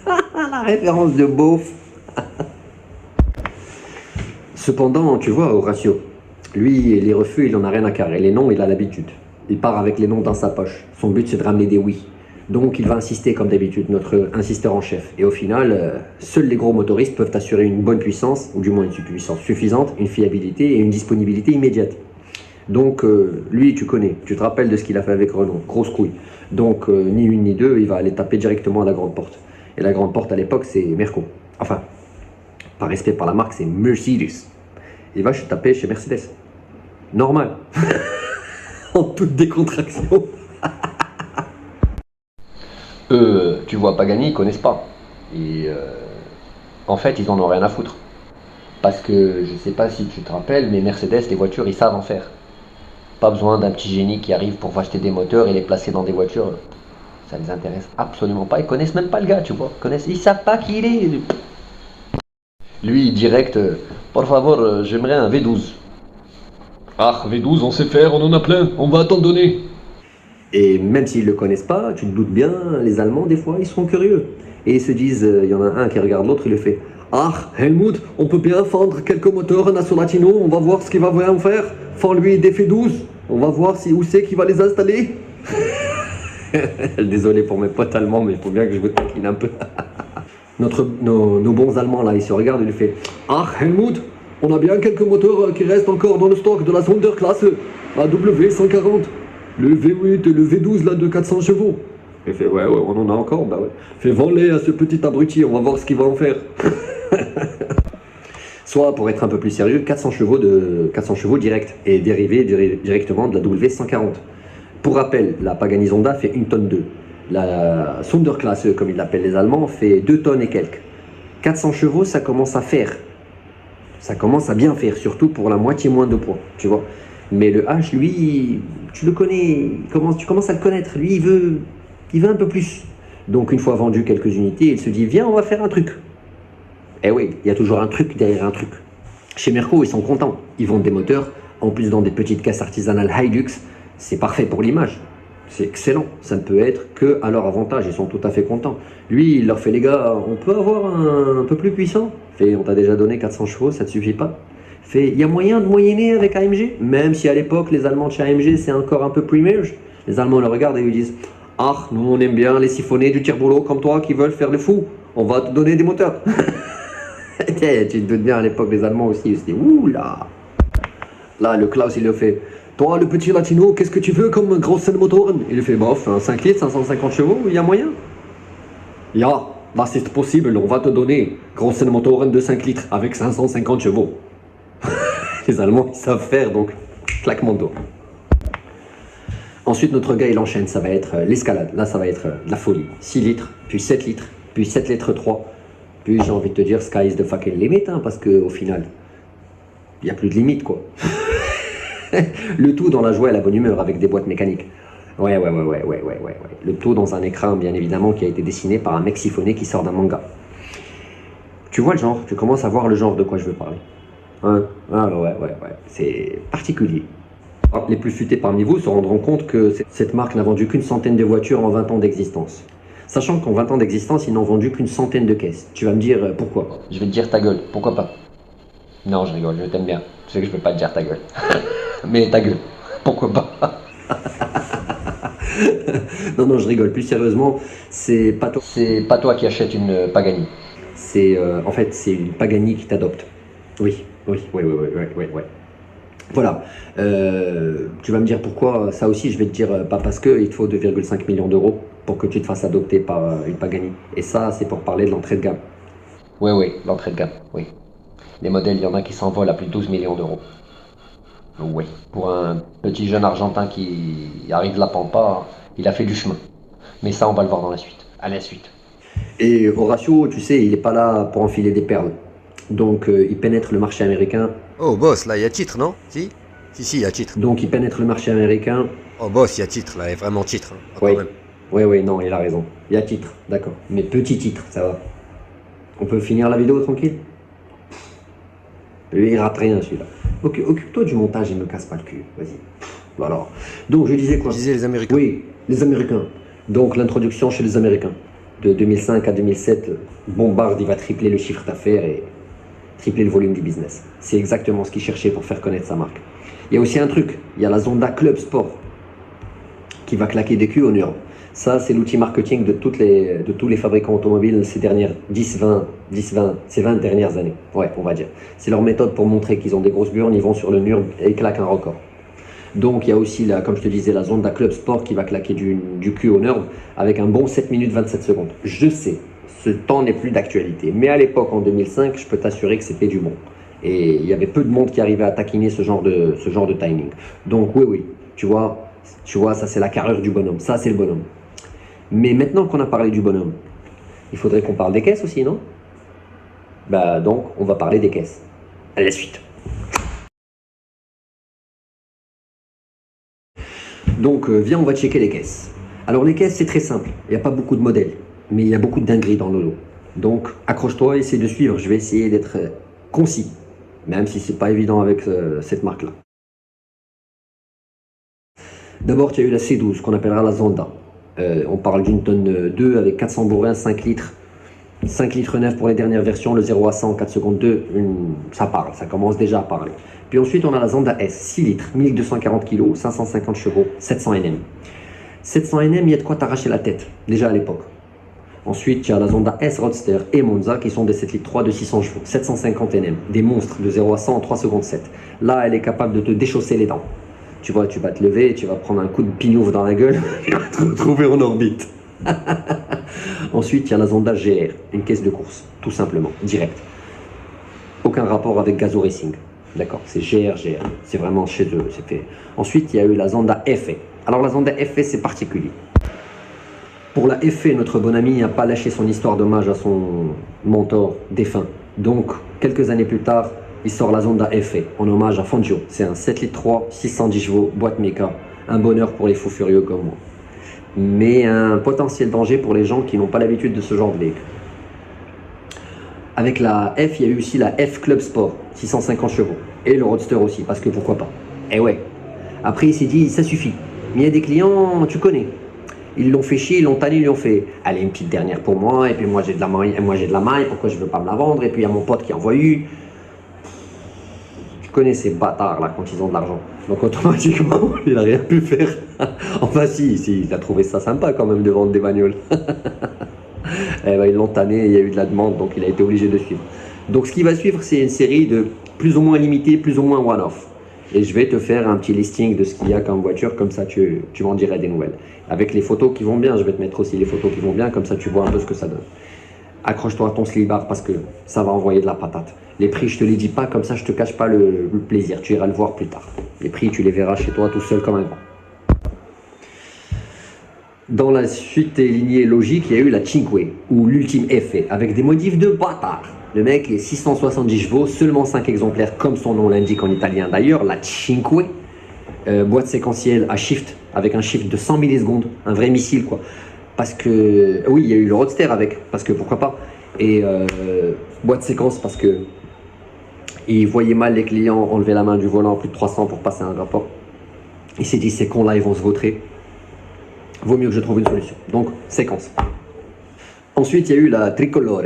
La référence de beauf. Cependant, tu vois, Horatio, lui, les refus, il en a rien à carrer. Les noms, il a l'habitude. Il part avec les noms dans sa poche. Son but, c'est de ramener des oui. Donc, il va insister comme d'habitude, notre insisteur en chef. Et au final, seuls les gros motoristes peuvent assurer une bonne puissance, ou du moins une puissance suffisante, une fiabilité et une disponibilité immédiate. Donc lui, tu connais, tu te rappelles de ce qu'il a fait avec Renault, grosse couille. Donc ni une ni deux, il va aller taper directement à la grande porte. Et la grande porte à l'époque, c'est Merco. Enfin, par respect par la marque, c'est Mercedes. Il va taper chez Mercedes. Normal. En toute décontraction. Tu vois, Pagani, ils connaissent pas. Et en fait, ils en ont rien à foutre. Parce que, je sais pas si tu te rappelles, mais Mercedes, les voitures, ils savent en faire. Pas besoin d'un petit génie qui arrive pour acheter des moteurs et les placer dans des voitures. Ça les intéresse absolument pas. Ils connaissent même pas le gars, tu vois. Ils savent pas qui il est. Lui, direct, por favor, j'aimerais un V12. Ah, V12, on sait faire, on en a plein, on va t'en donner. Et même s'ils ne le connaissent pas, tu te doutes bien, les Allemands, des fois, ils sont curieux. Et ils se disent, il y en a un qui regarde l'autre, il le fait. Ah, Helmut, on peut bien vendre quelques moteurs à Solatino, on va voir ce qu'il va bien faire. Fends-lui des F12, on va voir où c'est qu'il va les installer. Désolé pour mes potes allemands, mais il faut bien que je vous taquine un peu. Nos bons Allemands, là, ils se regardent, ils lui font. Ah, Helmut, on a bien quelques moteurs qui restent encore dans le stock de la Sonderklasse, la W140, le V8 et le V12 là de 400 chevaux. Il fait ouais, on en a encore, bah ouais. Fait vends-les à ce petit abruti, on va voir ce qu'il va en faire. Soit pour être un peu plus sérieux, 400 chevaux direct et dérivé directement de la W140. Pour rappel, la Pagani Zonda fait 1 tonne 2. La Sonderklasse, comme ils l'appellent les Allemands, fait 2 tonnes et quelques. 400 chevaux, ça commence à faire. Ça commence à bien faire, surtout pour la moitié moins de poids, tu vois. Mais le H, lui, tu le connais, tu commences à le connaître. Lui, il veut un peu plus. Donc, une fois vendu quelques unités, il se dit, viens, on va faire un truc. Eh oui, il y a toujours un truc derrière un truc. Chez Merco, ils sont contents. Ils vendent des moteurs, en plus dans des petites caisses artisanales Hilux. C'est parfait pour l'image. C'est excellent. Ça ne peut être que à leur avantage. Ils sont tout à fait contents. Lui, il leur fait, les gars, on peut avoir un peu plus puissant. Fait, on t'a déjà donné 400 chevaux, ça ne te suffit pas. Fait, il y a moyen de moyenner avec AMG, même si à l'époque, les Allemands de chez AMG, c'est encore un peu pre-merge. Les Allemands le regardent et lui disent, ah, nous on aime bien les siphonnés du tire-boulot comme toi qui veulent faire le fou. On va te donner des moteurs. Tu te doutes bien, à l'époque, les Allemands aussi, ils se disent, ouh là. Là, le Klaus, il le fait. Toi, le petit latino, qu'est-ce que tu veux comme grosse motoren? Il fait, bof, un 5 litres, 550 chevaux, il y a moyen? Ja, das ist possible, on va te donner grosse motoren de 5 litres avec 550 chevaux. Les Allemands, ils savent faire, donc, claquement de doigts. Ensuite, notre gars, il enchaîne, ça va être l'escalade. Là, ça va être la folie. 6 litres, puis 7 litres, puis 7 litres 3. Puis, j'ai envie de te dire, sky is the fucking limit, hein, parce qu'au final, il n'y a plus de limite, quoi. Le tout dans la joie et la bonne humeur avec des boîtes mécaniques. Ouais. Le tout dans un écran, bien évidemment, qui a été dessiné par un mec siphonné qui sort d'un manga. Tu vois le genre, tu commences à voir le genre de quoi je veux parler. Hein? Ah, ouais. C'est particulier. Les plus futés parmi vous se rendront compte que cette marque n'a vendu qu'une centaine de voitures en 20 ans d'existence. Sachant qu'en 20 ans d'existence, ils n'ont vendu qu'une centaine de caisses. Tu vas me dire pourquoi? Je vais te dire ta gueule, pourquoi pas? Non, je rigole, je t'aime bien. Tu sais que je vais pas te dire ta gueule. Mais ta gueule, pourquoi pas? Non, je rigole. Plus sérieusement, c'est pas toi qui achètes une Pagani. En fait, c'est une Pagani qui t'adopte. Oui. Voilà. Tu vas me dire pourquoi. Ça aussi, je vais te dire, pas parce qu'il te faut 2,5 millions d'euros pour que tu te fasses adopter par une Pagani. Et ça, c'est pour parler de l'entrée de gamme. Oui, l'entrée de gamme, oui. Les modèles, il y en a qui s'envolent à plus de 12 millions d'euros. Oui, pour un petit jeune argentin qui arrive de la Pampa, il a fait du chemin. Mais ça, on va le voir dans la suite. À la suite. Et Horacio, tu sais, il n'est pas là pour enfiler des perles. Donc, il pénètre le marché américain. Oh, boss, là, il y a titre, non? Si, il y a titre. Donc, il pénètre le marché américain. Oh, boss, il y a titre, là, il y a vraiment titre. Hein, oui. Oui, non, il a raison. Il y a titre, d'accord. Mais petit titre, ça va. On peut finir la vidéo tranquille? Lui, il rate rien, celui-là. Occupe-toi du montage et ne me casse pas le cul. Vas-y. Alors. Donc, je disais quoi? Je disais les Américains. Oui, les Américains. Donc, l'introduction chez les Américains. De 2005 à 2007, Bombard, il va tripler le chiffre d'affaires et tripler le volume du business. C'est exactement ce qu'il cherchait pour faire connaître sa marque. Il y a aussi un truc. Il y a la Zonda Club Sport qui va claquer des culs en Europe. Ça, c'est l'outil marketing de tous les fabricants automobiles ces dernières 20 dernières années. Ouais, on va dire. C'est leur méthode pour montrer qu'ils ont des grosses burnes, ils vont sur le mur et ils claquent un record. Donc il y a aussi, comme je te disais, la Zonda Club Sport qui va claquer du cul au nerf avec un bon 7 minutes 27 secondes. Je sais, ce temps n'est plus d'actualité. Mais à l'époque, en 2005, je peux t'assurer que c'était du bon. Et il y avait peu de monde qui arrivait à taquiner ce genre de timing. Donc oui, tu vois, ça c'est la carrure du bonhomme. Ça c'est le bonhomme. Mais maintenant qu'on a parlé du bonhomme, il faudrait qu'on parle des caisses aussi, non? Bah donc, on va parler des caisses. À la suite. Donc, viens, on va checker les caisses. Alors, les caisses, c'est très simple. Il n'y a pas beaucoup de modèles, mais il y a beaucoup de dingueries dans le lot. Donc, accroche-toi, essaie de suivre. Je vais essayer d'être concis, même si c'est pas évident avec cette marque-là. D'abord, tu as eu la C12, qu'on appellera la Zonda. On parle d'une tonne 2 avec 400 bourrins, 5 litres. 5 litres 9 pour les dernières versions, le 0 à 100 en 4 secondes 2, ça parle, ça commence déjà à parler. Puis ensuite, on a la Zonda S, 6 litres, 1240 kg, 550 chevaux, 700 Nm. 700 Nm, il y a de quoi t'arracher la tête, déjà à l'époque. Ensuite, il y a la Zonda S Roadster et Monza qui sont des 7 litres 3 de 600 chevaux, 750 Nm, des monstres de 0 à 100 en 3 secondes 7. Là, elle est capable de te déchausser les dents. Tu vois, tu vas te lever, tu vas prendre un coup de pignouf dans la gueule, tu vas te retrouver en orbite. Ensuite, il y a la Zonda GR, une caisse de course, tout simplement, direct. Aucun rapport avec Gazoo Racing, d'accord, c'est GR, c'est vraiment chez eux, c'est fait. Ensuite, il y a eu la Zonda FE. Alors la Zonda FE, c'est particulier. Pour la FE, notre bon ami n'a pas lâché son histoire d'hommage à son mentor défunt. Donc, quelques années plus tard, il sort la Zonda FE, en hommage à Fangio. C'est un 7 litres 3, 610 chevaux, boîte méca, un bonheur pour les fous furieux comme moi. Mais un potentiel danger pour les gens qui n'ont pas l'habitude de ce genre de véhicule. Avec la F, il y a eu aussi la F Club Sport, 650 chevaux, et le Roadster aussi, parce que pourquoi pas. Et ouais. Après, il s'est dit, ça suffit. Mais il y a des clients, tu connais. Ils l'ont fait chier, ils l'ont tanné, ils lui ont fait, allez, une petite dernière pour moi, et puis moi j'ai de la maille, pourquoi je veux pas me la vendre, et puis il y a mon pote qui envoie eu. Tu connais ces bâtards là quand ils ont de l'argent. Donc automatiquement, il n'a rien pu faire. Enfin si, il a trouvé ça sympa quand même de vendre des bagnoles. Eh ben, ils l'ont tanné, il y a eu de la demande, donc il a été obligé de suivre. Donc ce qui va suivre, c'est une série de plus ou moins limitée, plus ou moins one-off. Et je vais te faire un petit listing de ce qu'il y a comme voiture, comme ça tu m'en diras des nouvelles. Avec les photos qui vont bien, je vais te mettre aussi les photos qui vont bien, comme ça tu vois un peu ce que ça donne. Accroche-toi à ton slibard parce que ça va envoyer de la patate. Les prix, je te les dis pas, comme ça je te cache pas le plaisir, tu iras le voir plus tard. Les prix, tu les verras chez toi tout seul comme un grand. Dans la suite des lignées logiques, il y a eu la Cinque, ou l'ultime effet, avec des modifs de bâtard. Le mec est 670 chevaux, seulement 5 exemplaires, comme son nom l'indique en italien d'ailleurs, la Cinque. Boîte séquentielle à shift, avec un shift de 100 millisecondes, un vrai missile quoi. Parce que, oui, il y a eu le Roadster avec, parce que pourquoi pas. Et boîte séquence parce que il voyait mal les clients enlever la main du volant plus de 300 pour passer un rapport. Il s'est dit, ces cons-là, ils vont se vautrer. Vaut mieux que je trouve une solution. Donc, séquence. Ensuite, il y a eu la Tricolore,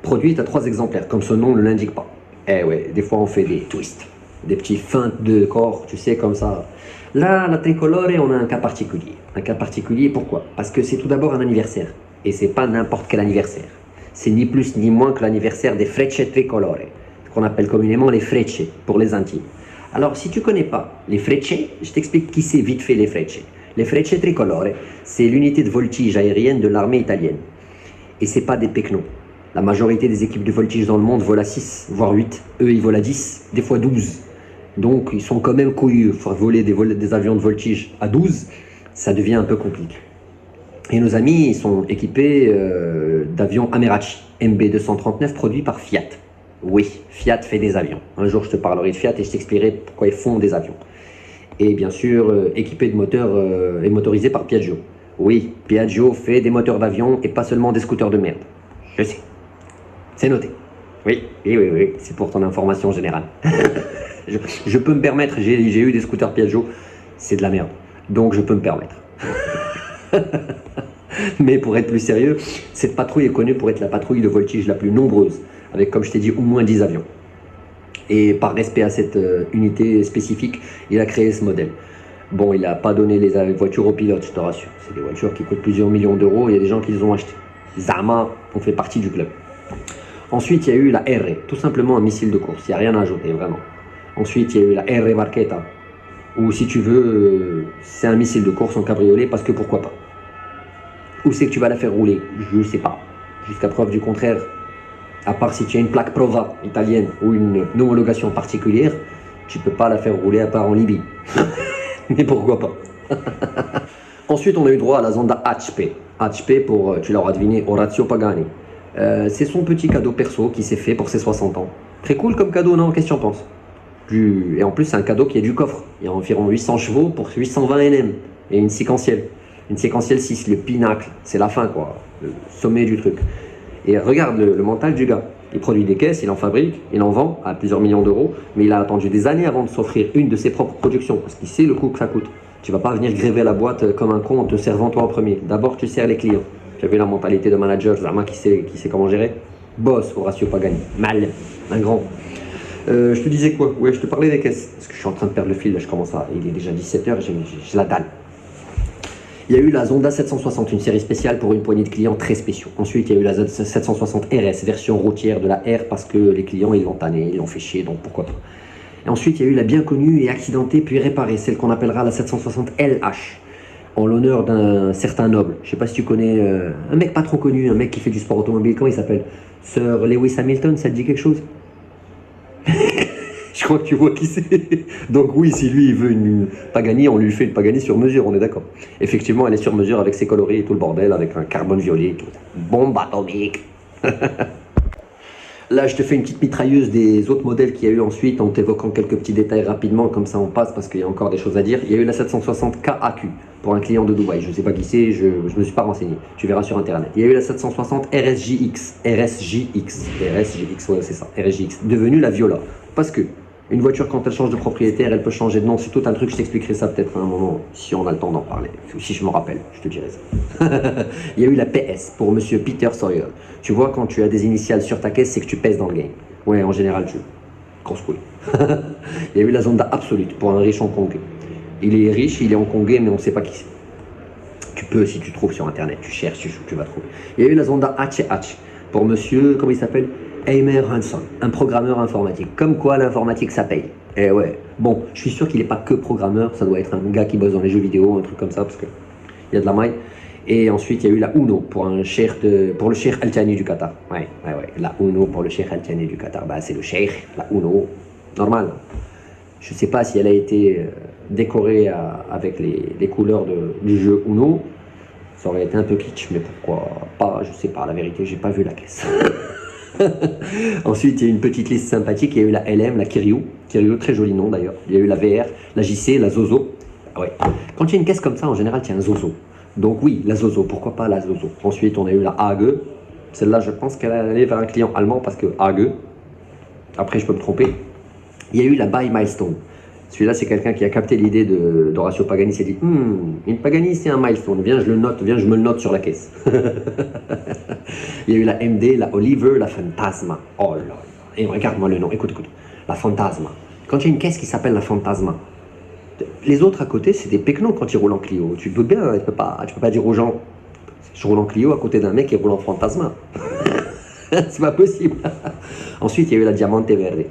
produite à 3 exemplaires, comme son nom ne l'indique pas. Eh ouais, des fois on fait des twists, des petits feintes de corps, tu sais, comme ça. Là, la Tricolore, on a un cas particulier. Un cas particulier, pourquoi? Parce que c'est tout d'abord un anniversaire. Et c'est pas n'importe quel anniversaire. C'est ni plus ni moins que l'anniversaire des Frecce Tricolore, qu'on appelle communément les Frecce, pour les intimes. Alors, si tu connais pas les Frecce, je t'explique qui c'est vite fait les Frecce. Les Frecce Tricolore, c'est l'unité de voltige aérienne de l'armée italienne. Et c'est pas des pecnos. La majorité des équipes de voltige dans le monde volent à 6, voire 8. Eux, ils volent à 10, des fois 12. Donc, ils sont quand même couillus. Faire voler des avions de voltige à 12, ça devient un peu compliqué. Et nos amis, ils sont équipés d'avions Ameracci, MB239, produits par Fiat. Oui, Fiat fait des avions. Un jour, je te parlerai de Fiat et je t'expliquerai pourquoi ils font des avions. Et bien sûr, équipés de moteurs et motorisés par Piaggio. Oui, Piaggio fait des moteurs d'avion et pas seulement des scooters de merde. Je sais. C'est noté. Oui, c'est pour ton information générale. je peux me permettre, j'ai eu des scooters Piaggio, c'est de la merde. Donc je peux me permettre. Mais pour être plus sérieux, cette patrouille est connue pour être la patrouille de voltige la plus nombreuse, avec, comme je t'ai dit, au moins 10 avions. Et par respect à cette unité spécifique, il a créé ce modèle. Bon, il n'a pas donné les voitures aux pilotes, je te rassure. C'est des voitures qui coûtent plusieurs millions d'euros, il y a des gens qui les ont achetées. Zama, on fait partie du club. Ensuite, il y a eu la R, tout simplement un missile de course, il n'y a rien à ajouter, vraiment. Ensuite, il y a eu la R Marchetta, Ou si tu veux, c'est un missile de course en cabriolet parce que pourquoi pas. Où c'est que tu vas la faire rouler? Je sais pas. Jusqu'à preuve du contraire, à part si tu as une plaque Prova italienne ou une homologation particulière, tu peux pas la faire rouler à part en Libye. Mais pourquoi pas. Ensuite, on a eu droit à la Zonda HP. HP pour, tu l'auras deviné, Orazio Pagani. C'est son petit cadeau perso qui s'est fait pour ses 60 ans. Très cool comme cadeau, non? Qu'est-ce que tu en penses? Et en plus, c'est un cadeau qui est du coffre. Il y a environ 800 chevaux pour 820 NM. Et une séquentielle. Une séquentielle 6, le pinacle. C'est la fin, quoi. Le sommet du truc. Et regarde le mental du gars. Il produit des caisses, il en fabrique, il en vend à plusieurs millions d'euros. Mais il a attendu des années avant de s'offrir une de ses propres productions. Parce qu'il sait le coût que ça coûte. Tu vas pas venir gréver la boîte comme un con en te servant toi en premier. D'abord, tu sers les clients. Tu as vu la mentalité de manager, Zama qui sait comment gérer. Boss, Horacio Pagani. Mal. Un grand. Je te disais quoi? Ouais, je te parlais des caisses. Parce que je suis en train de perdre le fil, là, je commence à... Il est déjà 17h, j'ai la dalle. Il y a eu la Zonda 760, une série spéciale pour une poignée de clients très spéciaux. Ensuite, il y a eu la 760 RS, version routière de la R, parce que les clients, ils l'ont tanné, ils l'ont fait chier, donc pourquoi pas. Et ensuite, il y a eu la bien connue et accidentée, puis réparée, celle qu'on appellera la 760 LH, en l'honneur d'un certain noble. Je sais pas si tu connais un mec pas trop connu, un mec qui fait du sport automobile, comment il s'appelle? Sir Lewis Hamilton, ça te dit quelque chose? Je crois que tu vois qui c'est. Donc oui, si lui il veut une Pagani, on lui fait une Pagani sur mesure, on est d'accord. Effectivement, elle est sur mesure avec ses coloris et tout le bordel, avec un carbone violet, tout. Bombe atomique. Là, je te fais une petite mitrailleuse des autres modèles qu'il y a eu ensuite, en t'évoquant quelques petits détails rapidement, comme ça on passe, parce qu'il y a encore des choses à dire. Il y a eu la 760 KAQ, pour un client de Dubaï. Je ne sais pas qui c'est, je ne me suis pas renseigné. Tu verras sur Internet. Il y a eu la 760 RSJX. RSJX, ouais, c'est ça. RSJX, devenue la Viola. Parce que une voiture, quand elle change de propriétaire, elle peut changer de nom. C'est tout un truc, je t'expliquerai ça peut-être à un moment, si on a le temps d'en parler. Ou si je me rappelle, je te dirai ça. Il y a eu la PS, pour monsieur Peter Sawyer. Tu vois, quand tu as des initiales sur ta caisse, c'est que tu pèses dans le game. Ouais, en général, tu... Grosse couille. Il y a eu la Zonda Absolute, pour un riche hongkongais. Il est riche, il est hongkongais, mais on ne sait pas qui c'est. Tu peux, si tu trouves sur Internet, tu cherches, tu vas trouver. Il y a eu la Zonda HH, pour monsieur, comment il s'appelle? Eimer Hanson, un programmeur informatique. Comme quoi l'informatique ça paye. Eh ouais. Bon, je suis sûr qu'il n'est pas que programmeur, ça doit être un gars qui bosse dans les jeux vidéo, un truc comme ça, parce que il y a de la maille. Et ensuite, il y a eu la Uno pour le cheikh Al Thani du Qatar. Ouais. La Uno pour le cheikh Al Thani du Qatar. Bah, c'est le cheikh, la Uno. Normal. Je ne sais pas si elle a été décorée avec les couleurs du jeu Uno. Ça aurait été un peu kitsch, mais pourquoi pas? Je sais pas, la vérité, j'ai pas vu la caisse. Ensuite, il y a eu une petite liste sympathique. Il y a eu la LM, la Kiryu, très joli nom d'ailleurs. Il y a eu la VR, la JC, la Zozo. Ah ouais. Quand il y a une caisse comme ça, en général, il y a un Zozo. Donc oui, la Zozo, pourquoi pas la Zozo. Ensuite, on a eu la AG. Celle-là, je pense qu'elle allait vers un client allemand parce que AG. Après, je peux me tromper. Il y a eu la Buy Milestone. Celui-là, c'est quelqu'un qui a capté l'idée d'Horacio Pagani. Il s'est dit, une Pagani, c'est un milestone. Viens, je me le note sur la caisse. Il y a eu la MD, la Oliver, la Fantasma. Oh là là. Et regarde-moi le nom. Écoute. La Fantasma. Quand il y a une caisse qui s'appelle la Fantasma, les autres à côté, c'est des pecnos quand ils roulent en Clio. Tu peux bien, tu peux pas dire aux gens, je roule en Clio à côté d'un mec qui roule en Fantasma. C'est pas possible. Ensuite, il y a eu la Diamante Verde.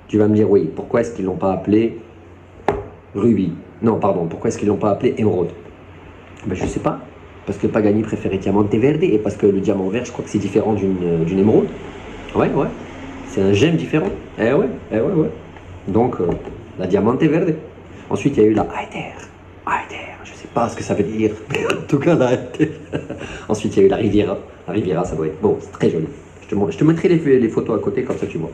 Tu vas me dire, oui, pourquoi est-ce qu'ils l'ont pas appelé Ruby? Non, pardon, pourquoi est-ce qu'ils l'ont pas appelé Émeraude? Ben, je sais pas. Parce que Pagani préférait Diamante Verde et parce que le diamant vert, je crois que c'est différent d'une émeraude. Ouais. C'est un gemme différent. Eh ouais. Donc, la Diamante Verde. Ensuite, il y a eu la Aether. Je sais pas ce que ça veut dire. Mais en tout cas, la Aether. Ensuite, il y a eu la Riviera. La Riviera, ça doit être... Bon, c'est très joli. Je te mettrai les photos à côté, comme ça tu vois.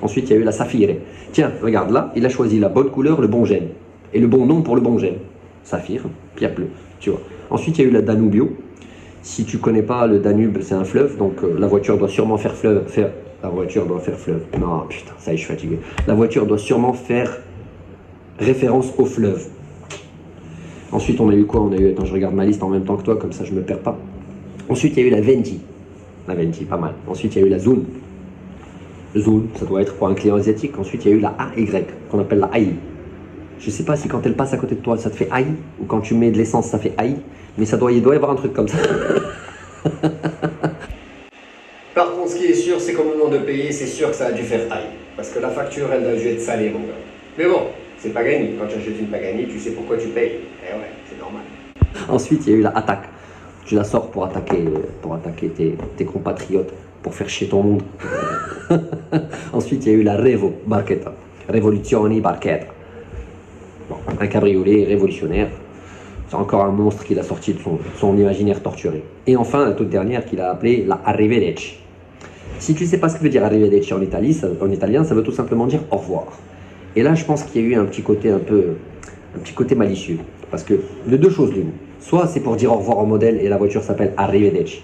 Ensuite, il y a eu la Saphir. Tiens, regarde là, il a choisi la bonne couleur, le bon gemme. Et le bon nom pour le bon gemme. Saphir, Pierre bleu, tu vois. Ensuite, il y a eu la Danubio. Si tu connais pas, le Danube, c'est un fleuve, donc la voiture doit sûrement faire fleuve. Non, putain, ça y est, je suis fatigué. La voiture doit sûrement faire référence au fleuve. Ensuite, on a eu quoi? Attends, je regarde ma liste en même temps que toi, comme ça je me perds pas. Ensuite, il y a eu la Venti. La Venti, pas mal. Ensuite, il y a eu la Zune. Zune, ça doit être pour un client asiatique. Ensuite, il y a eu la AY, qu'on appelle la AI. Je sais pas si quand elle passe à côté de toi, ça te fait AI, ou quand tu mets de l'essence, ça fait AI, mais il doit y avoir un truc comme ça. Par contre, ce qui est sûr, c'est qu'au moment de payer, c'est sûr que ça a dû faire AI. Parce que la facture, elle a dû être salée, mon gars. Mais bon, C'est Pagani. Quand tu achètes une Pagani, tu sais pourquoi tu payes. Eh ouais, c'est normal. Ensuite, il y a eu la attaque. Tu la sors pour attaquer tes compatriotes, pour faire chier ton monde. Ensuite, il y a eu la Revo, Barchetta. Revoluzioni, Barchetta. Bon, un cabriolet révolutionnaire. C'est encore un monstre qu'il a sorti de son imaginaire torturé. Et enfin, la toute dernière qu'il a appelée la Arrivederci. Si tu ne sais pas ce que veut dire Arrivederci en italien, ça veut tout simplement dire au revoir. Et là, je pense qu'il y a eu un petit côté malicieux. Parce que de deux choses l'une. Soit c'est pour dire au revoir au modèle et la voiture s'appelle Arrivederci.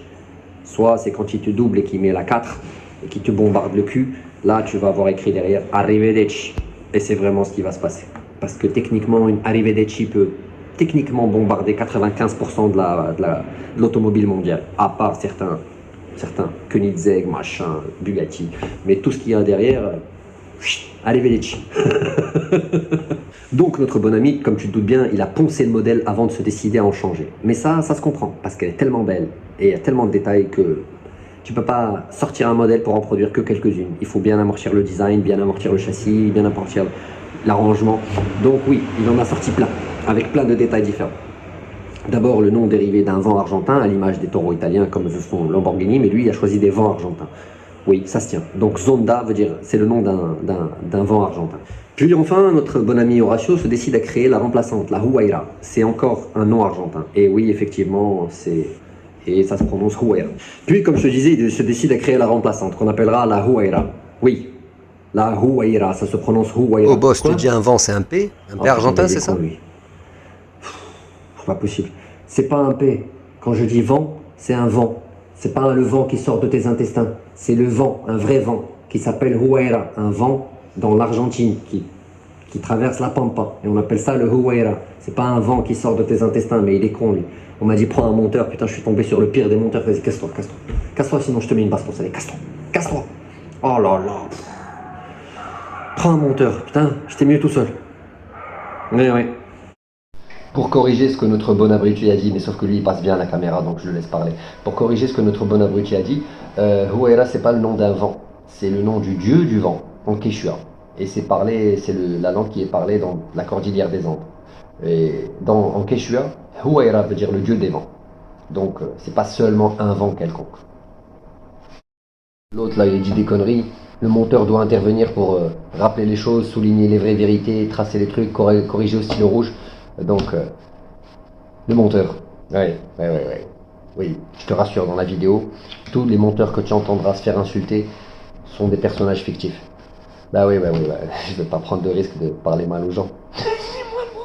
Soit c'est quand il te double et qu'il met la 4 et qu'il te bombarde le cul. Là, tu vas avoir écrit derrière Arrivederci. Et c'est vraiment ce qui va se passer. Parce que techniquement, une Arrivederci peut techniquement bombarder 95% de l'automobile mondiale. À part certains Koenigsegg, machin, Bugatti. Mais tout ce qu'il y a derrière, Arrivederci. Donc notre bon ami, comme tu te doutes bien, il a poncé le modèle avant de se décider à en changer. Mais ça se comprend, parce qu'elle est tellement belle et il y a tellement de détails que tu peux pas sortir un modèle pour en produire que quelques-unes. Il faut bien amortir le design, bien amortir le châssis, bien amortir l'arrangement. Donc oui, il en a sorti plein, avec plein de détails différents. D'abord le nom dérivé d'un vent argentin, à l'image des taureaux italiens comme le font Lamborghini, mais lui il a choisi des vents argentins. Oui, ça se tient. Donc Zonda veut dire, c'est le nom d'un vent argentin. Puis enfin, notre bon ami Horacio se décide à créer la remplaçante, la Huayra. C'est encore un nom argentin. Et oui, effectivement, et ça se prononce Huayra. Puis, comme je te disais, il se décide à créer la remplaçante, qu'on appellera la Huayra. Oui, la Huayra, ça se prononce Huayra. Oh boss, Quoi? tu dis un vent, c'est un P? Un P argentin, c'est ça? Oui. C'est pas possible. C'est pas un P. Quand je dis vent, c'est un vent. C'est pas le vent qui sort de tes intestins. C'est le vent, un vrai vent, qui s'appelle Huayra, un vent dans l'Argentine qui traverse la Pampa. Et on appelle ça le Huayra. C'est pas un vent qui sort de tes intestins, mais il est con lui. On m'a dit prends un monteur, putain je suis tombé sur le pire des monteurs. Vas-y, casse-toi, casse-toi. Casse-toi sinon je te mets une baston, allez, casse-toi. Casse-toi. Oh là là. Prends un monteur, putain, j'étais mieux tout seul. Mais ouais. Pour corriger ce que notre bon abruti a dit, mais sauf que lui il passe bien à la caméra donc je le laisse parler. Pour corriger ce que notre bon abruti a dit, Huayra c'est pas le nom d'un vent, c'est le nom du dieu du vent en Quechua. Et c'est la langue qui est parlée dans la cordillère des Andes. Et en Quechua, Huayra veut dire le dieu des vents. Donc c'est pas seulement un vent quelconque. L'autre là il dit des conneries. Le monteur doit intervenir pour rappeler les choses, souligner les vraies vérités, tracer les trucs, corriger au stylo rouge. Donc, le monteur. Ouais. Oui, je te rassure, dans la vidéo, tous les monteurs que tu entendras se faire insulter sont des personnages fictifs. Bah oui. Je vais pas prendre de risque de parler mal aux gens. C'est moi le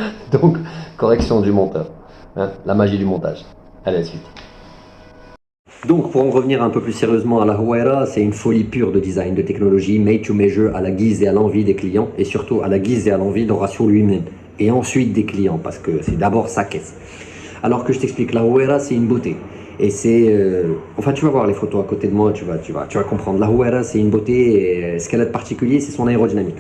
monteur. Donc, correction du monteur. Hein, la magie du montage. Allez, à la suite. Donc, pour en revenir un peu plus sérieusement à la Huayra, c'est une folie pure de design, de technologie, made to measure à la guise et à l'envie des clients, et surtout à la guise et à l'envie d'Horacio lui-même, et ensuite des clients, parce que c'est d'abord sa caisse. Alors que je t'explique, la Huayra, c'est une beauté. Et c'est... Enfin, tu vas voir les photos à côté de moi, tu vas comprendre. La Huayra, c'est une beauté, et ce qu'elle a de particulier, c'est son aérodynamique.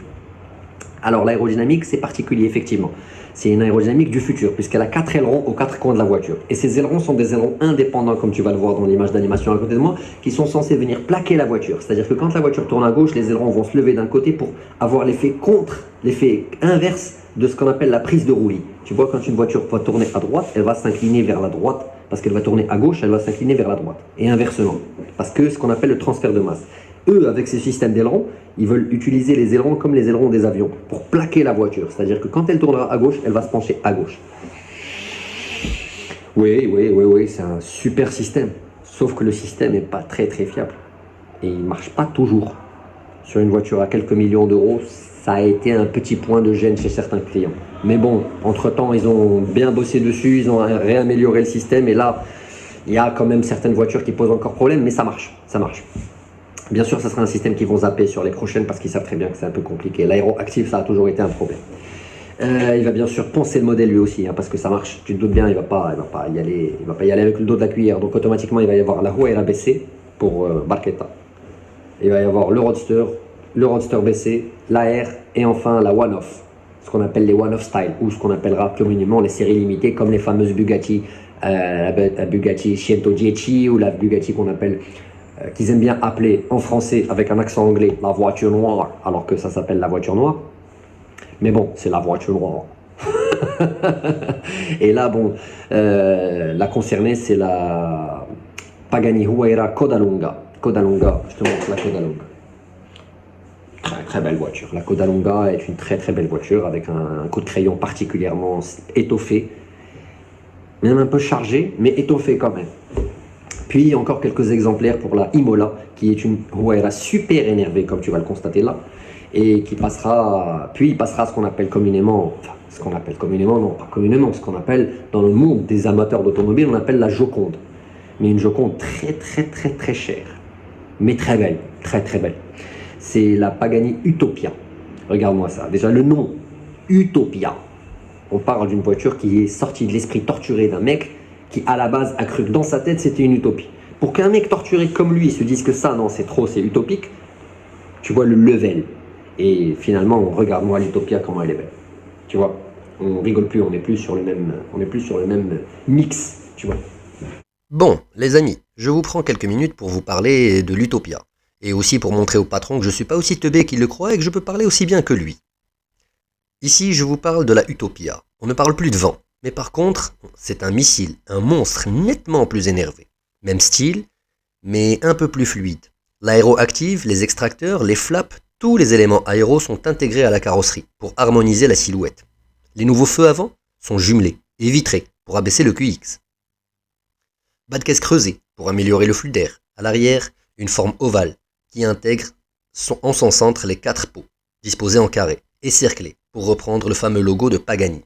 Alors, l'aérodynamique, c'est particulier, effectivement. C'est une aérodynamique du futur, puisqu'elle a 4 ailerons aux 4 coins de la voiture. Et ces ailerons sont des ailerons indépendants, comme tu vas le voir dans l'image d'animation à côté de moi, qui sont censés venir plaquer la voiture. C'est-à-dire que quand la voiture tourne à gauche, les ailerons vont se lever d'un côté pour avoir l'effet inverse de ce qu'on appelle la prise de roulis. Tu vois, quand une voiture va tourner à droite, elle va s'incliner vers la droite, parce qu'elle va tourner à gauche, elle va s'incliner vers la droite. Et inversement, parce que ce qu'on appelle le transfert de masse. Eux, avec ce système d'ailerons, ils veulent utiliser les ailerons comme les ailerons des avions pour plaquer la voiture. C'est-à-dire que quand elle tournera à gauche, elle va se pencher à gauche. Oui, c'est un super système. Sauf que le système n'est pas très fiable. Et il ne marche pas toujours. Sur une voiture à quelques millions d'euros, ça a été un petit point de gêne chez certains clients. Mais bon, entre-temps, ils ont bien bossé dessus, ils ont réamélioré le système. Et là, il y a quand même certaines voitures qui posent encore problème, mais ça marche. Bien sûr, ça sera un système qu'ils vont zapper sur les prochaines parce qu'ils savent très bien que c'est un peu compliqué. L'aéroactif, ça a toujours été un problème. Il va bien sûr poncer le modèle lui aussi, hein, parce que ça marche. Tu te doutes bien, il va pas y aller avec le dos de la cuillère. Donc automatiquement, il va y avoir la Huayra BC pour Barchetta. Il va y avoir le Roadster BC, l'AR et enfin la One-Off. Ce qu'on appelle les One-Off Style ou ce qu'on appellera communément les séries limitées comme les fameuses Bugatti, la Bugatti 110 ou la Bugatti qu'on appelle qu'ils aiment bien appeler en français avec un accent anglais la voiture noire, alors que ça s'appelle la voiture noire. Mais bon, c'est la voiture noire. Et là, bon, la concernée, c'est la Pagani Huayra Codalunga. Codalunga, je te montre la Codalunga. Très, très belle voiture. La Codalunga est une très très belle voiture avec un coup de crayon particulièrement étoffé, même un peu chargé, mais étoffé quand même. Puis encore quelques exemplaires pour la Imola, qui est une Huayra super énervée, comme tu vas le constater là, et qui passera, puis il passera ce qu'on appelle communément, enfin, ce qu'on appelle communément, non pas communément, ce qu'on appelle dans le monde des amateurs d'automobile, on appelle la Joconde. Mais une Joconde très très très très chère, mais très belle, très très belle. C'est la Pagani Utopia. Regarde-moi ça. Déjà le nom, Utopia. On parle d'une voiture qui est sortie de l'esprit torturé d'un mec qui à la base a cru que dans sa tête c'était une utopie. Pour qu'un mec torturé comme lui se dise que ça, non, c'est trop, c'est utopique, tu vois le level. Et finalement, regarde-moi l'Utopia, comment elle est belle. Tu vois, on rigole plus, on n'est plus sur le même mix, tu vois. Bon, les amis, je vous prends quelques minutes pour vous parler de l'Utopia. Et aussi pour montrer au patron que je suis pas aussi teubé qu'il le croit et que je peux parler aussi bien que lui. Ici, je vous parle de la Utopia. On ne parle plus de vent. Mais par contre, c'est un missile, un monstre nettement plus énervé. Même style, mais un peu plus fluide. L'aéroactive, les extracteurs, les flaps, tous les éléments aéros sont intégrés à la carrosserie pour harmoniser la silhouette. Les nouveaux feux avant sont jumelés et vitrés pour abaisser le QX. Bas de caisse creusée pour améliorer le flux d'air. À l'arrière, une forme ovale qui intègre en son centre les 4 pots, disposés en carré et cerclés pour reprendre le fameux logo de Pagani.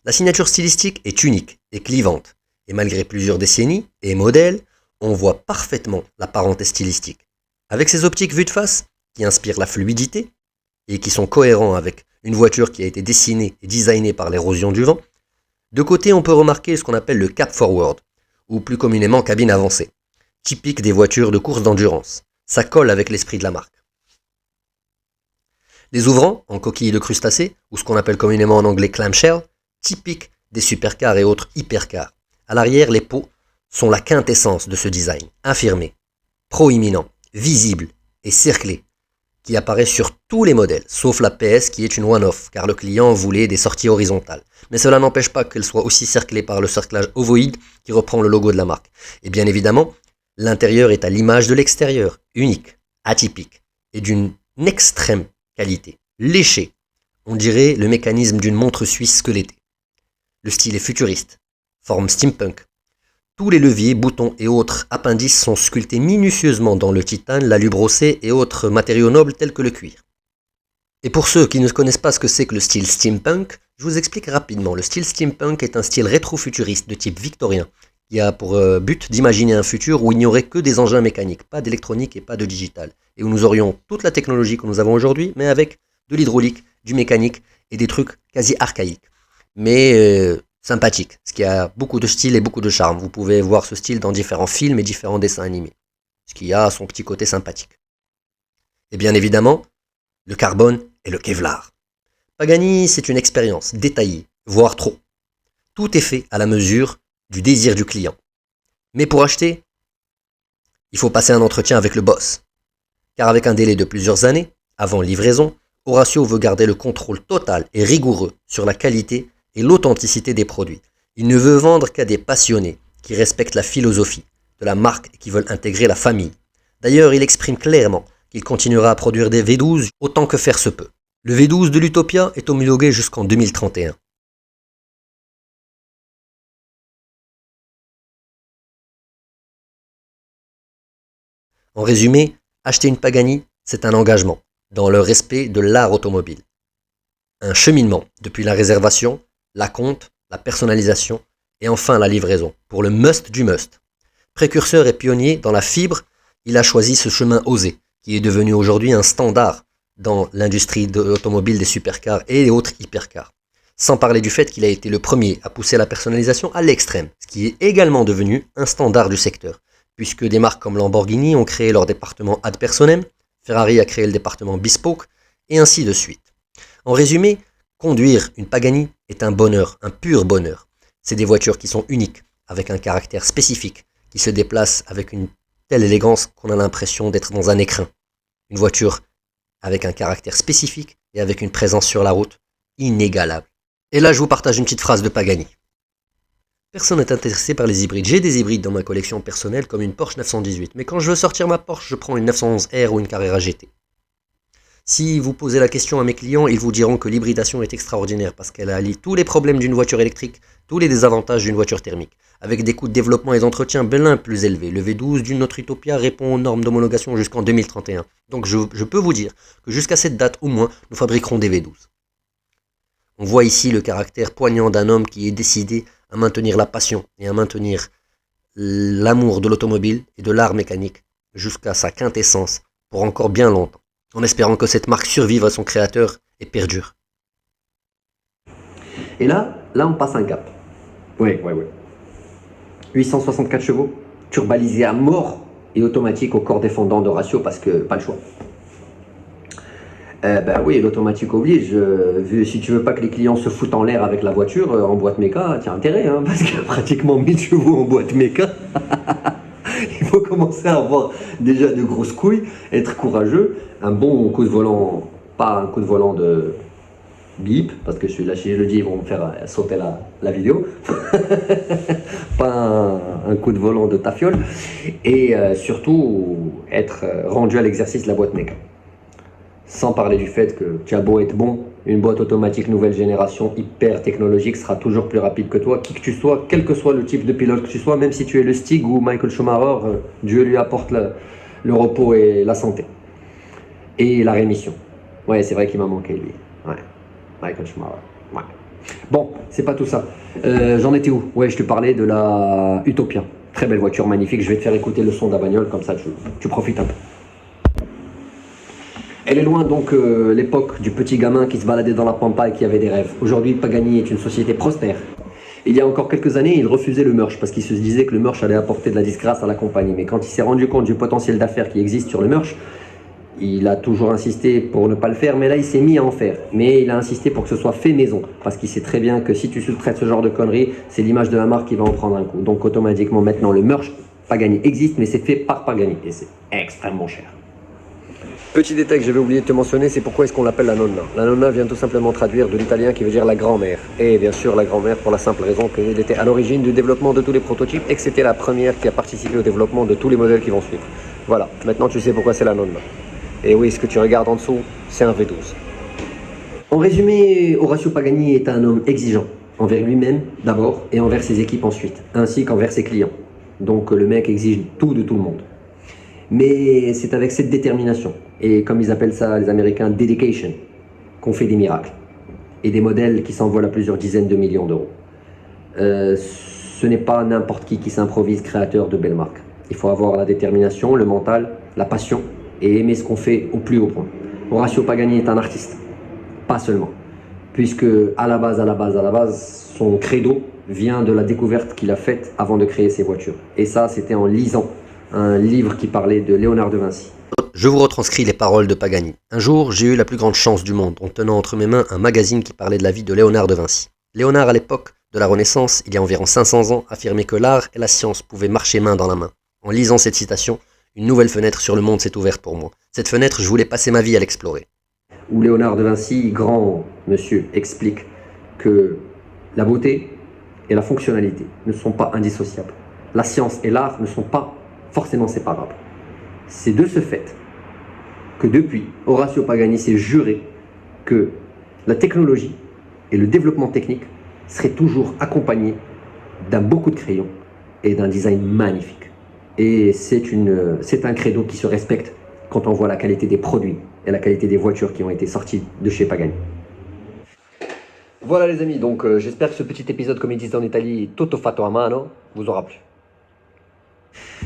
La signature stylistique est unique et clivante, et malgré plusieurs décennies et modèles, on voit parfaitement la parenté stylistique. Avec ses optiques vues de face, qui inspirent la fluidité, et qui sont cohérents avec une voiture qui a été dessinée et designée par l'érosion du vent, de côté on peut remarquer ce qu'on appelle le cap forward, ou plus communément cabine avancée, typique des voitures de course d'endurance. Ça colle avec l'esprit de la marque. Les ouvrants, en coquille de crustacés, ou ce qu'on appelle communément en anglais clamshell, typique des supercars et autres hypercars. À l'arrière, les pots sont la quintessence de ce design, affirmé, proéminent, visible et cerclé, qui apparaît sur tous les modèles, sauf la PS qui est une one-off, car le client voulait des sorties horizontales. Mais cela n'empêche pas qu'elle soit aussi cerclée par le cerclage ovoïde qui reprend le logo de la marque. Et bien évidemment, l'intérieur est à l'image de l'extérieur, unique, atypique et d'une extrême qualité, léché. On dirait le mécanisme d'une montre suisse squelettée. Le style est futuriste, forme steampunk. Tous les leviers, boutons et autres appendices sont sculptés minutieusement dans le titane, l'alu brossé et autres matériaux nobles tels que le cuir. Et pour ceux qui ne connaissent pas ce que c'est que le style steampunk, je vous explique rapidement. Le style steampunk est un style rétro-futuriste de type victorien, qui a pour but d'imaginer un futur où il n'y aurait que des engins mécaniques, pas d'électronique et pas de digital, et où nous aurions toute la technologie que nous avons aujourd'hui, mais avec de l'hydraulique, du mécanique et des trucs quasi archaïques. Mais sympathique, ce qui a beaucoup de style et beaucoup de charme. Vous pouvez voir ce style dans différents films et différents dessins animés, ce qui a son petit côté sympathique. Et bien évidemment, le carbone et le Kevlar. Pagani, c'est une expérience détaillée, voire trop. Tout est fait à la mesure du désir du client. Mais pour acheter, il faut passer un entretien avec le boss. Car avec un délai de plusieurs années, avant livraison, Horacio veut garder le contrôle total et rigoureux sur la qualité et l'authenticité des produits. Il ne veut vendre qu'à des passionnés qui respectent la philosophie de la marque et qui veulent intégrer la famille. D'ailleurs, il exprime clairement qu'il continuera à produire des V12 autant que faire se peut. Le V12 de l'Utopia est homologué jusqu'en 2031. En résumé, acheter une Pagani, c'est un engagement dans le respect de l'art automobile. Un cheminement depuis la réservation, l'acompte, la personnalisation et enfin la livraison pour le must du must. Précurseur et pionnier dans la fibre, il a choisi ce chemin osé qui est devenu aujourd'hui un standard dans l'industrie de l'automobile des supercars et des autres hypercars. Sans parler du fait qu'il a été le premier à pousser la personnalisation à l'extrême, ce qui est également devenu un standard du secteur, puisque des marques comme Lamborghini ont créé leur département ad personam, Ferrari a créé le département bespoke, et ainsi de suite. En résumé, conduire une Pagani est un bonheur, un pur bonheur. C'est des voitures qui sont uniques, avec un caractère spécifique, qui se déplacent avec une Telle élégance qu'on a l'impression d'être dans un écrin. Une voiture avec un caractère spécifique et avec une présence sur la route inégalable. Et là, je vous partage une petite phrase de Pagani. Personne n'est intéressé par les hybrides. J'ai des hybrides dans ma collection personnelle comme une Porsche 918, mais quand je veux sortir ma Porsche, je prends une 911R ou une Carrera GT. Si vous posez la question à mes clients, ils vous diront que l'hybridation est extraordinaire parce qu'elle allie tous les problèmes d'une voiture électrique, tous les désavantages d'une voiture thermique, avec des coûts de développement et d'entretien bien plus élevés. Le V12 d'une autre Utopia répond aux normes d'homologation jusqu'en 2031. Donc je peux vous dire que jusqu'à cette date au moins, nous fabriquerons des V12. On voit ici le caractère poignant d'un homme qui est décidé à maintenir la passion et à maintenir l'amour de l'automobile et de l'art mécanique jusqu'à sa quintessence pour encore bien longtemps, en espérant que cette marque survive à son créateur et perdure. Et là on passe un cap. Oui. 864 chevaux, turbalisé à mort et automatique au corps défendant d'Horacio parce que pas le choix. Oui, l'automatique oblige. Si tu veux pas que les clients se foutent en l'air avec la voiture en boîte méca, t'as intérêt, hein, parce que pratiquement 1000 chevaux en boîte méca. Il faut commencer à avoir déjà de grosses couilles, être courageux, un bon coup de volant, pas un coup de volant de bip, parce que celui-là, si je le dis, ils vont me faire sauter la vidéo. Pas un coup de volant de tafiole. Et surtout, être rendu à l'exercice de la boîte méca. Sans parler du fait que tu as beau être bon, une boîte automatique nouvelle génération hyper technologique sera toujours plus rapide que toi, qui que tu sois, quel que soit le type de pilote que tu sois, même si tu es le Stig ou Michael Schumacher, Dieu lui apporte le repos et la santé. Et la rémission. Ouais, c'est vrai qu'il m'a manqué lui. Ouais, Michael Schumacher. Ouais. Bon, c'est pas tout ça. J'en étais où? Ouais, je te parlais de la Utopia. Très belle voiture, magnifique. Je vais te faire écouter le son de la bagnole, comme ça tu profites un peu. Elle est loin donc l'époque du petit gamin qui se baladait dans la pampa et qui avait des rêves. Aujourd'hui, Pagani est une société prospère. Il y a encore quelques années, il refusait le merch parce qu'il se disait que le merch allait apporter de la disgrâce à la compagnie. Mais quand il s'est rendu compte du potentiel d'affaires qui existe sur le merch, il a toujours insisté pour ne pas le faire, mais là il s'est mis à en faire. Mais il a insisté pour que ce soit fait maison, parce qu'il sait très bien que si tu sous-traites ce genre de conneries, c'est l'image de la marque qui va en prendre un coup. Donc automatiquement maintenant le merch Pagani existe, mais c'est fait par Pagani et c'est extrêmement cher. Petit détail que j'avais oublié de te mentionner, c'est pourquoi est-ce qu'on l'appelle la nonna. La nonna vient tout simplement traduire de l'italien qui veut dire la grand-mère. Et bien sûr la grand-mère pour la simple raison qu'elle était à l'origine du développement de tous les prototypes et que c'était la première qui a participé au développement de tous les modèles qui vont suivre. Voilà, maintenant tu sais pourquoi c'est la nonna. Et oui, ce que tu regardes en dessous, c'est un V12. En résumé, Horacio Pagani est un homme exigeant, envers lui-même d'abord et envers ses équipes ensuite, ainsi qu'envers ses clients. Donc le mec exige tout de tout le monde. Mais c'est avec cette détermination, et comme ils appellent ça les Américains, dedication, qu'on fait des miracles. Et des modèles qui s'envolent à plusieurs dizaines de millions d'euros. Ce n'est pas n'importe qui s'improvise créateur de belles marques. Il faut avoir la détermination, le mental, la passion, et aimer ce qu'on fait au plus haut point. Horacio Pagani est un artiste, pas seulement. Puisque à la base, son credo vient de la découverte qu'il a faite avant de créer ses voitures. Et ça, c'était en lisant un livre qui parlait de Léonard de Vinci. Je vous retranscris les paroles de Pagani. Un jour, j'ai eu la plus grande chance du monde en tenant entre mes mains un magazine qui parlait de la vie de Léonard de Vinci. Léonard, à l'époque de la Renaissance, il y a environ 500 ans, affirmait que l'art et la science pouvaient marcher main dans la main. En lisant cette citation, une nouvelle fenêtre sur le monde s'est ouverte pour moi. Cette fenêtre, je voulais passer ma vie à l'explorer. Où Léonard de Vinci, grand monsieur, explique que la beauté et la fonctionnalité ne sont pas indissociables. La science et l'art ne sont pas forcément séparables. C'est de ce fait que depuis, Horacio Pagani s'est juré que la technologie et le développement technique seraient toujours accompagnés d'un beau coup de crayon et d'un design magnifique. Et c'est un credo qui se respecte quand on voit la qualité des produits et la qualité des voitures qui ont été sorties de chez Pagani. Voilà les amis, donc j'espère que ce petit épisode, comme ils disent en Italie, tutto fatto a mano, vous aura plu.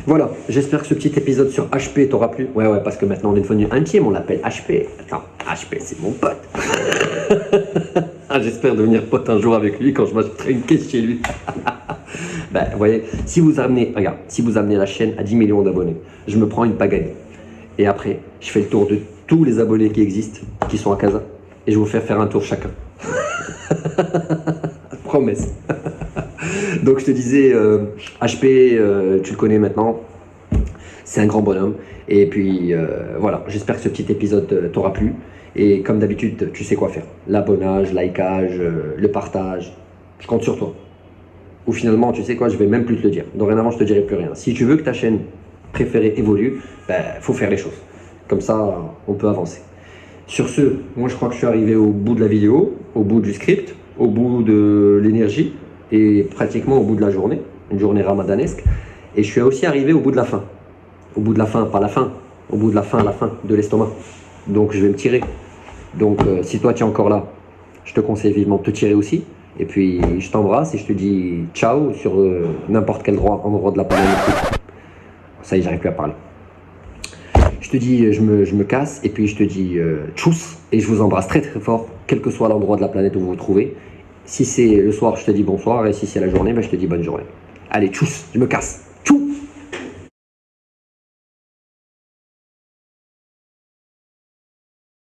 Voilà, j'espère que ce petit épisode sur HP t'aura plu. Ouais, parce que maintenant on est devenu intime, on l'appelle HP. Attends, HP c'est mon pote. J'espère devenir pote un jour avec lui quand je m'achèterai une caisse chez lui. Vous voyez, si vous amenez la chaîne à 10 millions d'abonnés, je me prends une Pagani. Et après, je fais le tour de tous les abonnés qui existent, qui sont à Casa, et je vais vous faire un tour chacun. Promesse. Donc je te disais, HP, tu le connais maintenant. C'est un grand bonhomme. Et puis voilà, j'espère que ce petit épisode t'aura plu. Et comme d'habitude, tu sais quoi faire. L'abonnage, likeage, le partage. Je compte sur toi. Ou finalement, tu sais quoi, je vais même plus te le dire. Dorénavant, je te dirai plus rien. Si tu veux que ta chaîne préférée évolue, faut faire les choses. Comme ça, on peut avancer. Sur ce, moi je crois que je suis arrivé au bout de la vidéo, au bout du script, au bout de l'énergie et pratiquement au bout de la journée, une journée ramadanesque. Et je suis aussi arrivé au bout de la faim. Au bout de la faim, pas la faim, au bout de la faim de l'estomac. Donc je vais me tirer. Donc si toi tu es encore là, je te conseille vivement de te tirer aussi. Et puis je t'embrasse et je te dis ciao sur n'importe quel endroit de la planète. Ça y est, j'arrive plus à parler. Je te dis je me casse et puis je te dis tchuss et je vous embrasse très très fort, quel que soit l'endroit de la planète où vous vous trouvez. Si c'est le soir, je te dis bonsoir et si c'est la journée, je te dis bonne journée. Allez, tchuss, je me casse.